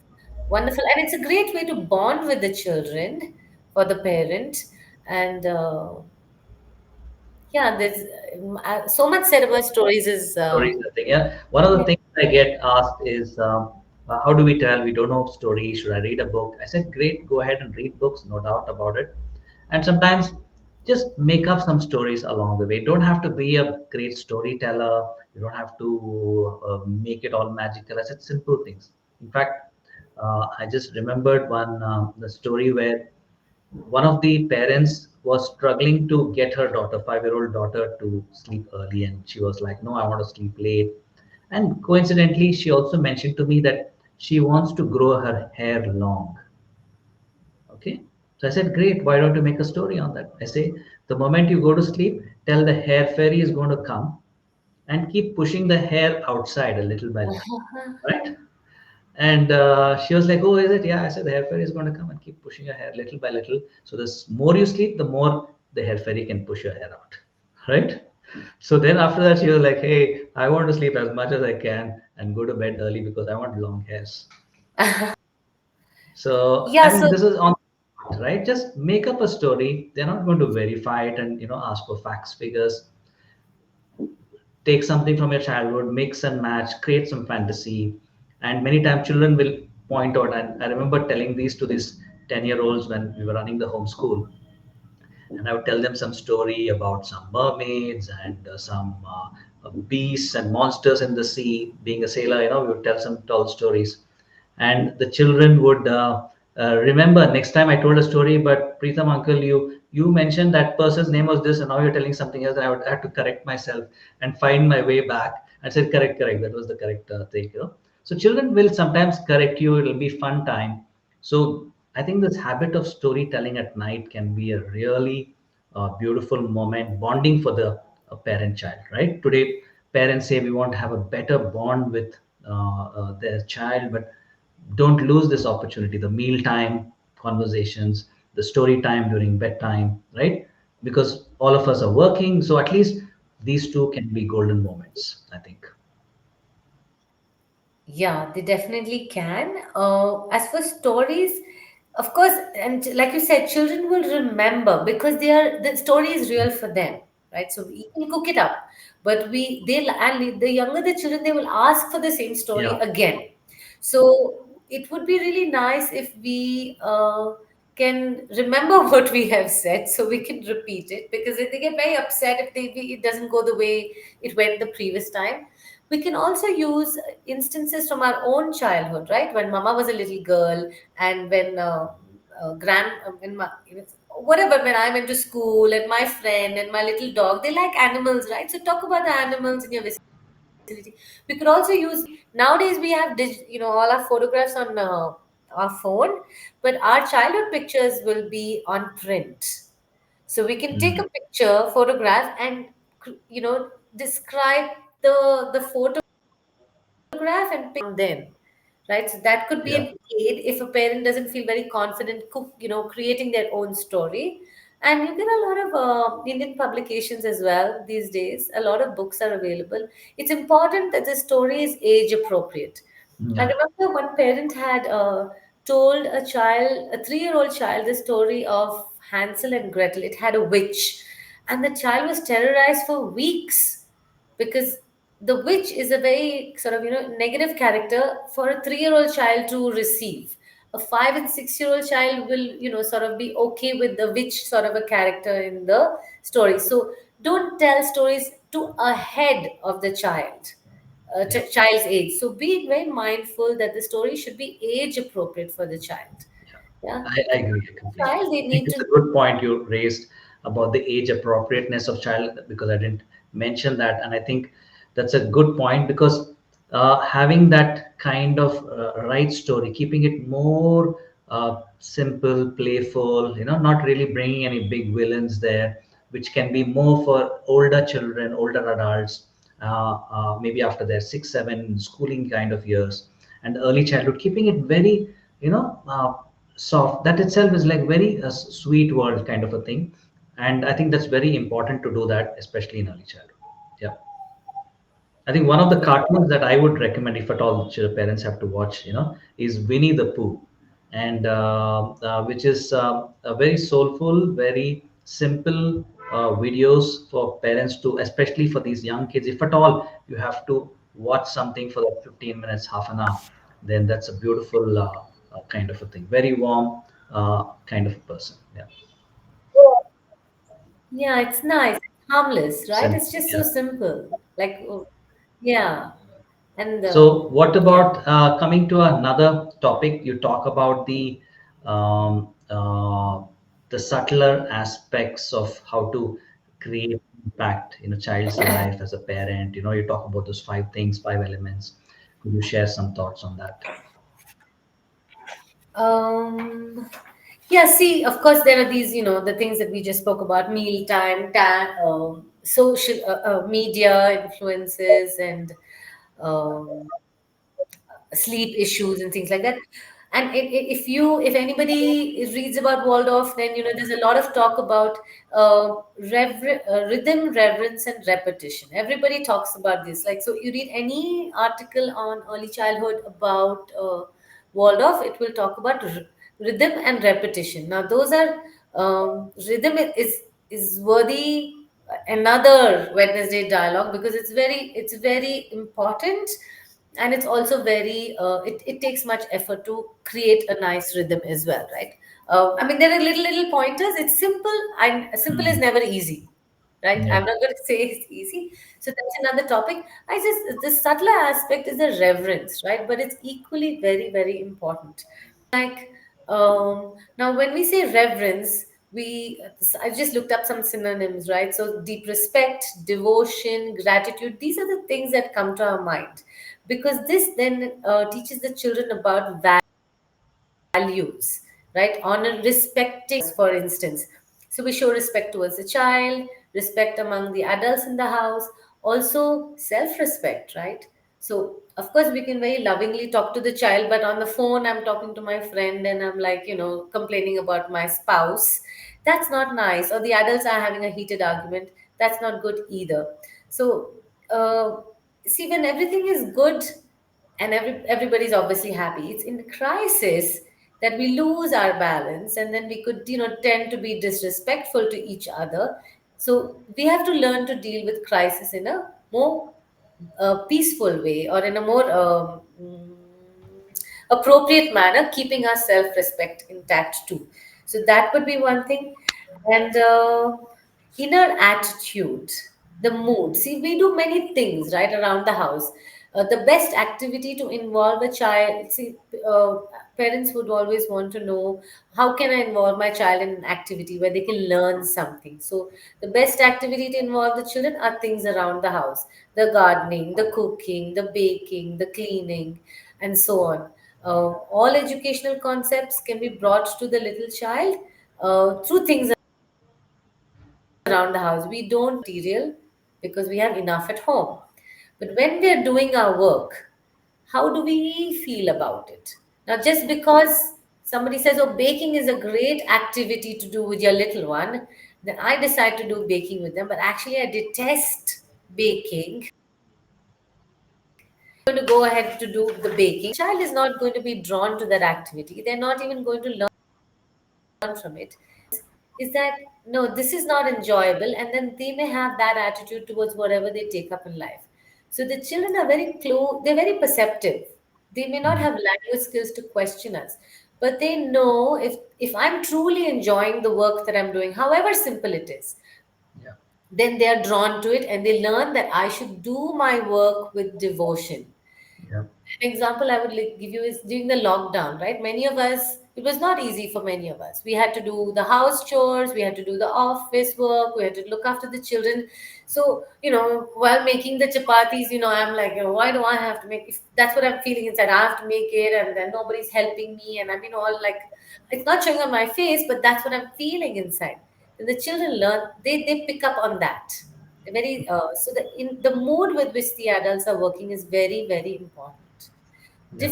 Speaker 2: wonderful, and it's a great way to bond with the children for the parent. And yeah, there's so much said about stories is
Speaker 1: Stories, I think. Yeah. One of the things I get asked is, how do we tell we don't know stories? Should I read a book? I said, great, go ahead and read books, no doubt about it. And sometimes just make up some stories along the way. Don't have to be a great storyteller. You don't have to make it all magical. I said simple things. In fact, I just remembered one the story where one of the parents was struggling to get her daughter, 5-year-old daughter, to sleep early, and she was like, no, I want to sleep late. And coincidentally, she also mentioned to me that she wants to grow her hair long. Okay. So I said, great, why don't you make a story on that? I say, the moment you go to sleep, tell the hair fairy is going to come and keep pushing the hair outside a little by little. Right? And she was like, "Oh, is it?" Yeah, I said, "The hair fairy is going to come and keep pushing your hair little by little. So the more you sleep, the more the hair fairy can push your hair out, right?" So then after that, she was like, "Hey, I want to sleep as much as I can and go to bed early because I want long hairs." So I
Speaker 2: yeah.
Speaker 1: mean,
Speaker 2: So
Speaker 1: this is on right. Just make up a story. They're not going to verify it and ask for facts, figures. Take something from your childhood, mix and match, create some fantasy. And many times children will point out, and I remember telling these to these 10-year-olds when we were running the home school, and I would tell them some story about some mermaids and some beasts and monsters in the sea. Being a sailor, we would tell some tall stories, and the children would remember. Next time I told a story, but Preetham uncle, you mentioned that person's name was this, and now you're telling something else. And I would have to correct myself and find my way back and said, correct, correct. That was the correct thing. So children will sometimes correct you. It'll be fun time. So I think this habit of storytelling at night can be a really beautiful moment, bonding for the parent child, right? Today, parents say we want to have a better bond with their child, but don't lose this opportunity, the mealtime conversations, the story time during bedtime, right? Because all of us are working. So at least these two can be golden moments, I think.
Speaker 2: yeah, they definitely can. As for stories, of course, and like you said, children will remember because the story is real for them, right? So we can cook it up, but and the younger the children, they will ask for the same story
Speaker 1: Yeah.
Speaker 2: again. So it would be really nice if we can remember what we have said, so we can repeat it, because they get very upset if it doesn't go the way it went the previous time. We can also use instances from our own childhood, right? When mama was a little girl, and when when whatever, when I went to school, and my friend and my little dog, they like animals, right? So talk about the animals in your vicinity. We could also use, nowadays we have all our photographs on our phone, but our childhood pictures will be on print. So we can take
Speaker 1: Mm.
Speaker 2: a picture, photograph, and describe the photo photograph and pick then, right? So that could be
Speaker 1: Yeah.
Speaker 2: an aid if a parent doesn't feel very confident creating their own story. And you get a lot of Indian publications as well these days. A lot of books are available. It's important that the story is age appropriate. I
Speaker 1: Yeah.
Speaker 2: remember one parent had told a 3-year-old child, the story of Hansel and Gretel. It had a witch, and the child was terrorized for weeks because the witch is a very sort of negative character for a 3-year-old child to receive. A 5 and 6-year-old child will sort of be okay with the witch sort of a character in the story. So don't tell stories too ahead of the
Speaker 1: Yeah.
Speaker 2: child's age. So be very mindful that the story should be age appropriate for the child.
Speaker 1: Yeah,
Speaker 2: Yeah,
Speaker 1: I agree completely.
Speaker 2: child they
Speaker 1: I think
Speaker 2: need
Speaker 1: it's
Speaker 2: to.
Speaker 1: a good point you raised about the age appropriateness of child, because I didn't mention that, and I think that's a good point, because having that kind of right story, keeping it more simple, playful, not really bringing any big villains there, which can be more for older children, older adults, maybe after their 6, 7 schooling kind of years, and early childhood, keeping it very soft. That itself is like very sweet world kind of a thing, and I think that's very important to do that, especially in early childhood. Yeah. I think one of the cartoons that I would recommend, if at all parents have to watch, is Winnie the Pooh, and which is a very soulful, very simple videos for parents to, especially for these young kids. If at all you have to watch something for that 15 minutes, half an hour, then that's a beautiful kind of a thing. Very warm kind of a person. Yeah.
Speaker 2: Yeah, it's nice. It's harmless, right?
Speaker 1: Simple.
Speaker 2: It's just so
Speaker 1: Yeah.
Speaker 2: simple. Like, yeah. And
Speaker 1: So, what
Speaker 2: yeah.
Speaker 1: about coming to another topic? You talk about um, uh, the subtler aspects of how to create impact in a child's life as a parent. You talk about those 5 things, 5 elements. Could you share some thoughts on that?
Speaker 2: Um, yeah, see, of course, there are these, the things that we just spoke about: meal time, social media influences, and um, sleep issues and things like that. And if anybody reads about Waldorf, then there's a lot of talk about rhythm, reverence, and repetition. Everybody talks about this. Like, so you read any article on early childhood about Waldorf, it will talk about rhythm and repetition. Now, those are rhythm is worthy another Wednesday dialogue, because it's very important, and it's also very it takes much effort to create a nice rhythm as well, right? I mean, there are little pointers. It's simple, and simple is
Speaker 1: Hmm.
Speaker 2: never easy, right? I'm
Speaker 1: Yeah.
Speaker 2: not going to say it's easy. So that's another topic. I just The subtler aspect is the reverence, right? But it's equally very, very important. Like, now when we say reverence, we I've just looked up some synonyms, right? So deep respect, devotion, gratitude, these are the things that come to our mind, because this then teaches the children about values, right? Honor, respecting, for instance. So we show respect towards the child, respect among the adults in the house, also self respect, right? So, of course, we can very lovingly talk to the child, but on the phone, I'm talking to my friend and I'm like, complaining about my spouse. That's not nice. Or the adults are having a heated argument. That's not good either. So, uh, see, when everything is good and everybody's obviously happy, it's in the crisis that we lose our balance, and then we could tend to be disrespectful to each other. So we have to learn to deal with crisis in a more peaceful way, or in a more appropriate manner, keeping our self-respect intact too. So that would be one thing. And inner attitude, the mood. See, we do many things right around the house. The best activity to involve a child. See, parents would always want to know, how can I involve my child in an activity where they can learn something. So the best activity to involve the children are things around the house: the gardening, the cooking, the baking, the cleaning, and so on. All educational concepts can be brought to the little child through things around the house. We don't material because we have enough at home. But when we are doing our work, How do we feel about it? Now, just because somebody says, oh, baking is a great activity to do with your little one, then I decide to do baking with them. But actually, I detest baking. Going to go ahead to do the baking. Child is not going to be drawn to that activity. They're not even going to learn from it. Is that no, this is not enjoyable, and then they may have that attitude towards whatever they take up in life. So the children are very close, they're very perceptive. They may not
Speaker 1: Mhm.
Speaker 2: have language skills to question us, but they know if I'm truly enjoying the work that I'm doing, however simple it is,
Speaker 1: Yeah.
Speaker 2: then they are drawn to it and they learn that I should do my work with devotion.
Speaker 1: Yeah.
Speaker 2: An example I would give you is during the lockdown, right? Many of us, it was not easy for many of us. We had to do the house chores, we had to do the office work, we had to look after the children. So, while making the chapatis, I'm like, why do I have to make, if that's what I'm feeling inside, I have to make it and then nobody's helping me. And I mean, all like, it's not showing on my face, but that's what I'm feeling inside. And the children learn, they pick up on that. Very so the mood with which the adults are working is very, very important.
Speaker 1: Yeah.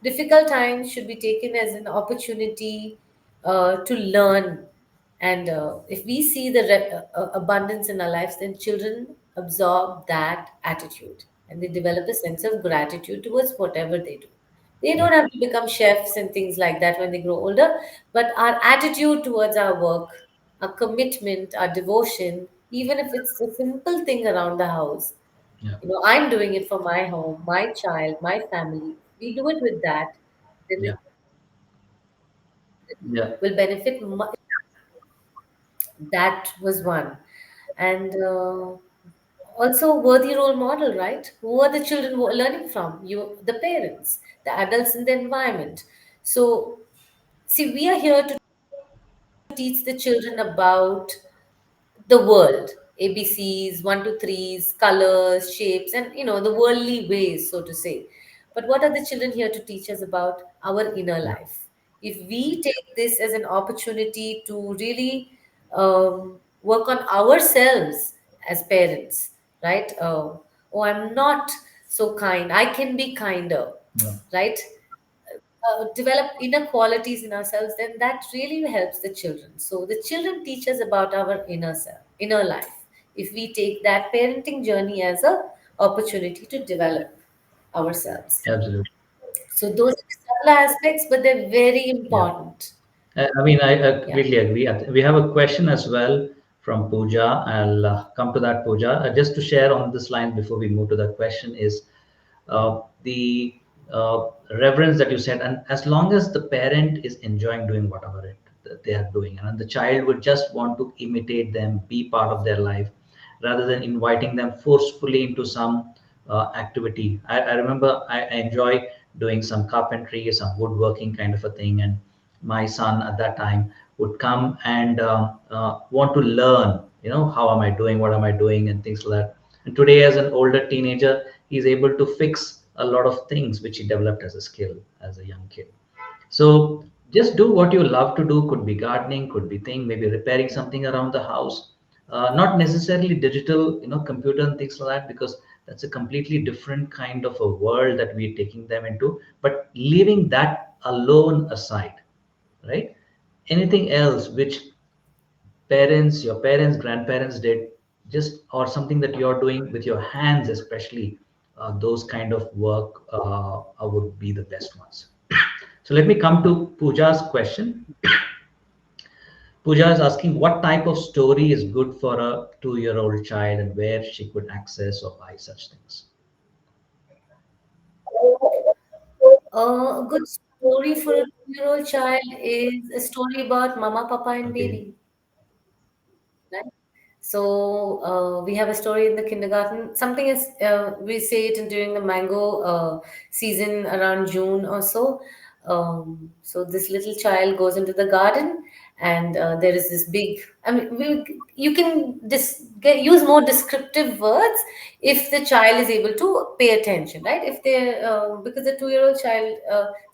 Speaker 2: Difficult times should be taken as an opportunity to learn. And if we see the abundance in our lives, then children absorb that attitude and they develop a sense of gratitude towards whatever they do. They
Speaker 1: Yeah.
Speaker 2: don't have to become chefs and things like that when they grow older, but our attitude towards our work, our commitment, our devotion, even if it's a simple thing around the house,
Speaker 1: Yeah.
Speaker 2: I'm doing it for my home, my child, my family. We do it with that, then the
Speaker 1: Yeah. Yeah.
Speaker 2: will benefit. That was one. And also worthy role model, right? Who are the children who are learning from? You, the parents, the adults in the environment. So, see, we are here to teach the children about the world, ABCs, one, two, threes, colors, shapes, and the worldly ways, so to say. But what are the children here to teach us about our inner
Speaker 1: Yeah.
Speaker 2: life? If we take this as an opportunity to really work on ourselves as parents, right? Oh, I'm not so kind. I can be kinder,
Speaker 1: Yeah.
Speaker 2: right? Develop inner qualities in ourselves, then that really helps the children. So the children teach us about our inner self, inner life. If we take that parenting journey as a opportunity to develop ourselves.
Speaker 1: Absolutely.
Speaker 2: So those are subtle aspects, but they're very
Speaker 1: Yeah.
Speaker 2: important.
Speaker 1: I mean, I
Speaker 2: Yeah.
Speaker 1: completely agree. We have a question as well from Pooja. I'll come to that, Pooja. Just to share on this line before we move to that question is the reverence that you said, and as long as the parent is enjoying doing whatever that they are doing, and the child would just want to imitate them, be part of their life, rather than inviting them forcefully into some activity. I remember I enjoy doing some carpentry, some woodworking kind of a thing, and my son at that time would come and want to learn, how am I doing, what am I doing, and things like that. And today, as an older teenager, he's able to fix a lot of things which he developed as a skill as a young kid. So just do what you love to do. Could be gardening, could be thing, maybe repairing something around the house. Not necessarily digital, computer and things like that, because that's a completely different kind of a world that we're taking them into. But leaving that alone aside, right? Anything else which your parents, grandparents did, just or something that you're doing with your hands, especially those kind of work would be the best ones. So let me come to Pooja's question. Pooja is asking what type of story is good for a 2-year-old child and where she could access or buy such things.
Speaker 2: A good story for a 2-year-old child is a story about mama, papa, and
Speaker 1: Okay.
Speaker 2: baby. Right? So we have a story in the kindergarten. Something is we say it during the mango season around June or so. So this little child goes into the garden, and there is this big. I mean, you can use more descriptive words if the child is able to pay attention, right? If they because the 2-year-old child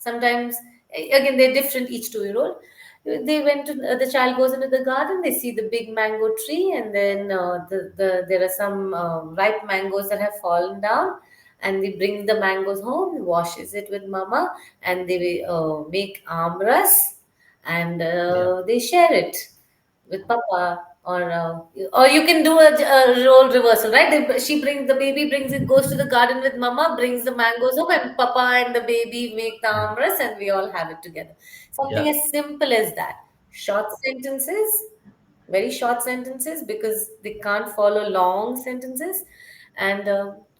Speaker 2: sometimes again they're different each 2-year-old. They went to the child goes into the garden, they see the big mango tree, and then there are some ripe mangoes that have fallen down. and they bring the mangoes home, washes it with mama, and they make amras, and
Speaker 1: Yeah.
Speaker 2: they share it with papa. Or you can do a role reversal, right? She brings the baby, brings it, goes to the garden with mama, brings the mangoes home, and papa and the baby make the
Speaker 1: Yeah.
Speaker 2: amras, and we all have it together. Something
Speaker 1: Yeah.
Speaker 2: as simple as that. Short sentences, very short sentences, because they can't follow long sentences, and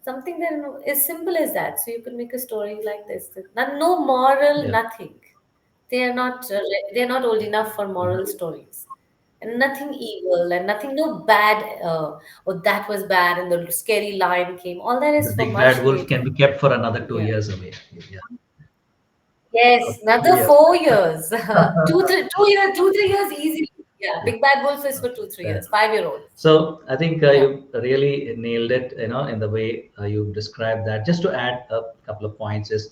Speaker 2: something that is simple as that. So you can make a story like this. No moral,
Speaker 1: Yeah.
Speaker 2: nothing. They are not old enough for moral
Speaker 1: Mhm.
Speaker 2: stories, and nothing evil and nothing no bad. Oh, that was bad, and the scary lion came. All that
Speaker 1: The
Speaker 2: is for
Speaker 1: big
Speaker 2: much
Speaker 1: bad wolf
Speaker 2: later.
Speaker 1: can be kept for another two
Speaker 2: Yeah.
Speaker 1: years away. Yeah.
Speaker 2: Yes,
Speaker 1: Three
Speaker 2: another
Speaker 1: years.
Speaker 2: 4 years. 2, 3 years, 2, 3 years easily. Yeah,
Speaker 1: Yeah.
Speaker 2: Big Bad Wolf is for 2, 3 years.
Speaker 1: Yeah.
Speaker 2: 5-year-old.
Speaker 1: So I think
Speaker 2: Yeah.
Speaker 1: you really nailed it, in the way you described that. Just to add a couple of points is,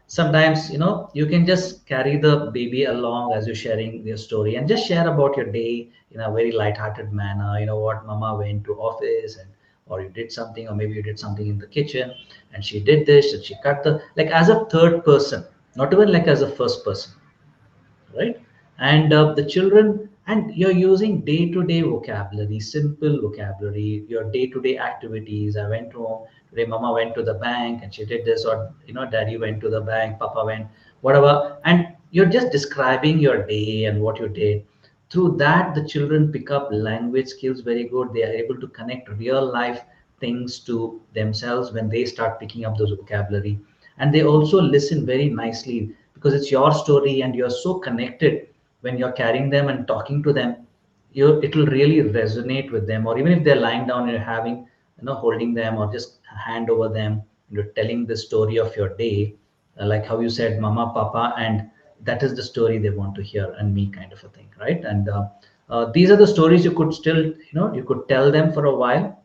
Speaker 1: sometimes, you can just carry the baby along as you're sharing your story and just share about your day in a very light-hearted manner. You know what, Mama went to office and or you did something, or maybe you did something in the kitchen and she did this and she cut the, like, as a third person, not even like as a first person, right? And the children, and you're using day-to-day vocabulary, simple vocabulary, your day-to-day activities. I went home today, mama went to the bank and she did this, or daddy went to the bank, papa went, whatever, and you're just describing your day and what you did. Through that, the children pick up language skills very good. They are able to connect real life things to themselves when they start picking up those vocabulary. And they also listen very nicely because it's your story and you're so connected when you're carrying them and talking to them. It will really resonate with them. Or even if they're lying down and you're having, holding them or just hand over them, you're telling the story of your day, like how you said mama papa, and that is the story they want to hear, and me, kind of a thing, right? And these are the stories you could still, you could tell them for a while.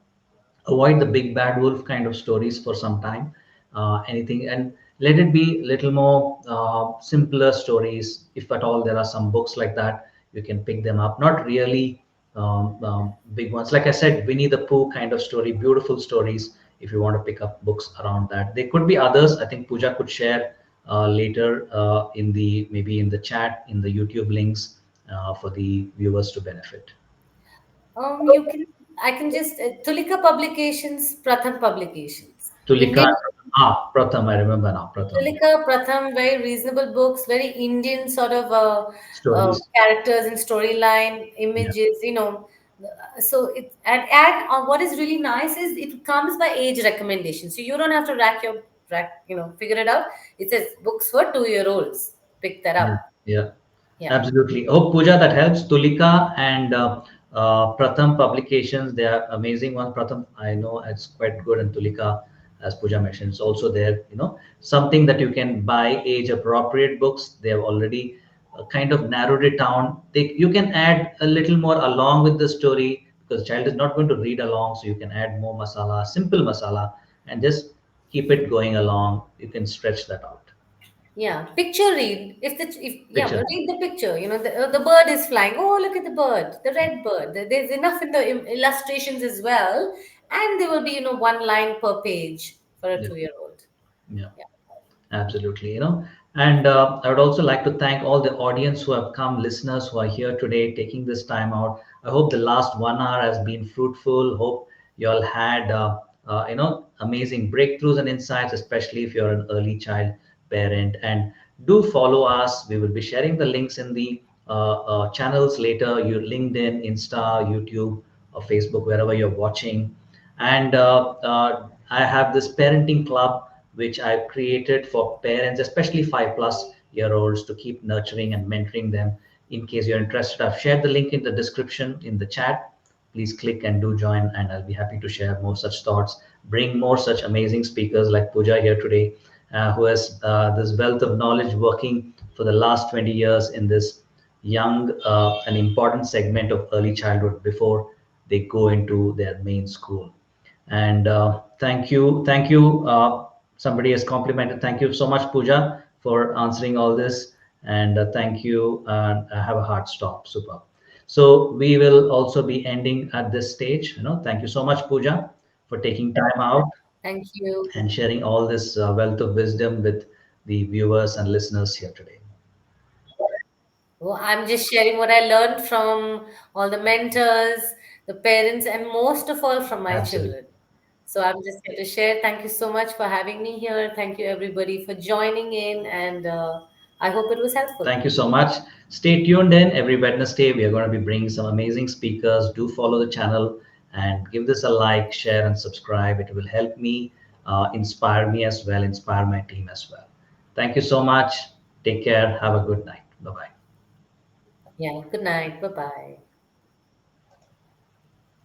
Speaker 1: Avoid the big bad wolf kind of stories for some time, anything, and let it be little more simpler stories. If at all there are some books like that, you can pick them up. Not really big ones, like I said, Winnie the Pooh kind of story, beautiful stories. If you want to pick up books around that, there could be others. I think Pooja could share later, in the maybe in the chat, in the YouTube links, for the viewers to benefit.
Speaker 2: You can. I can just Tulika Publications, Pratham Publications,
Speaker 1: Tulika,
Speaker 2: Indian.
Speaker 1: Pratham, I remember now, Pratham, yeah.
Speaker 2: Tulika, Pratham, very reasonable books, very Indian sort of
Speaker 1: Stories.
Speaker 2: characters and storyline,
Speaker 1: Yeah.
Speaker 2: images, So and what is really nice is it comes by age recommendation. So you don't have to figure it out. It says books for 2-year-olds. Pick that
Speaker 1: Yeah.
Speaker 2: up.
Speaker 1: Yeah.
Speaker 2: Yeah.
Speaker 1: Absolutely. Oh, Pooja, that helps. Tulika and Pratham publications, they are amazing ones. Pratham, I know it's quite good, and Tulika, as Pooja mentioned, is also there. Something that you can buy age appropriate books. They have already kind of narrowed it down. You can add a little more along with the story because the child is not going to read along, so you can add more masala, simple masala, and just keep it going along. You can stretch that out.
Speaker 2: Yeah, picture read. If yeah,
Speaker 1: Picture.
Speaker 2: read the picture. The bird is flying. Oh, look at the bird, the red bird. There's enough in the illustrations as well, and there will be one line per page for a
Speaker 1: Yeah.
Speaker 2: 2-year-old.
Speaker 1: Yeah.
Speaker 2: Yeah.
Speaker 1: Absolutely, and I would also like to thank all the audience who have come, listeners who are here today, taking this time out. I hope the last 1 hour has been fruitful. Hope you all had, amazing breakthroughs and insights, especially if you're an early child parent. And do follow us. We will be sharing the links in the channels later. Your LinkedIn, Insta, YouTube, or Facebook, wherever you're watching. And I have this parenting club which I've created for parents, especially 5+ year olds, to keep nurturing and mentoring them. In case you're interested, I've shared the link in the description in the chat. Please click and do join, and I'll be happy to share more such thoughts, bring more such amazing speakers like Pooja here today, who has this wealth of knowledge, working for the last 20 years in this young and important segment of early childhood before they go into their main school. And thank you. Somebody has complimented. Thank you so much, Pooja, for answering all this. And thank you. Have a hard stop. Super. So we will also be ending at this stage. Thank you so much, Pooja, for taking time out.
Speaker 2: Thank you.
Speaker 1: and sharing all this wealth of wisdom with the viewers and listeners here today.
Speaker 2: Well, I'm just sharing what I learned from all the mentors, the parents, and most of all from my
Speaker 1: Absolutely.
Speaker 2: children. So I'm just here to share. Thank you so much for having me here. Thank you, everybody, for joining in, and I hope it was helpful.
Speaker 1: Thank you so much. Stay tuned in every Wednesday. We are going to be bringing some amazing speakers. Do follow the channel and give this a like, share, and subscribe. It will help me, inspire me as well, inspire my team as well. Thank you so much. Take care. Have a good night. Bye bye.
Speaker 2: Yeah, good night. Bye bye.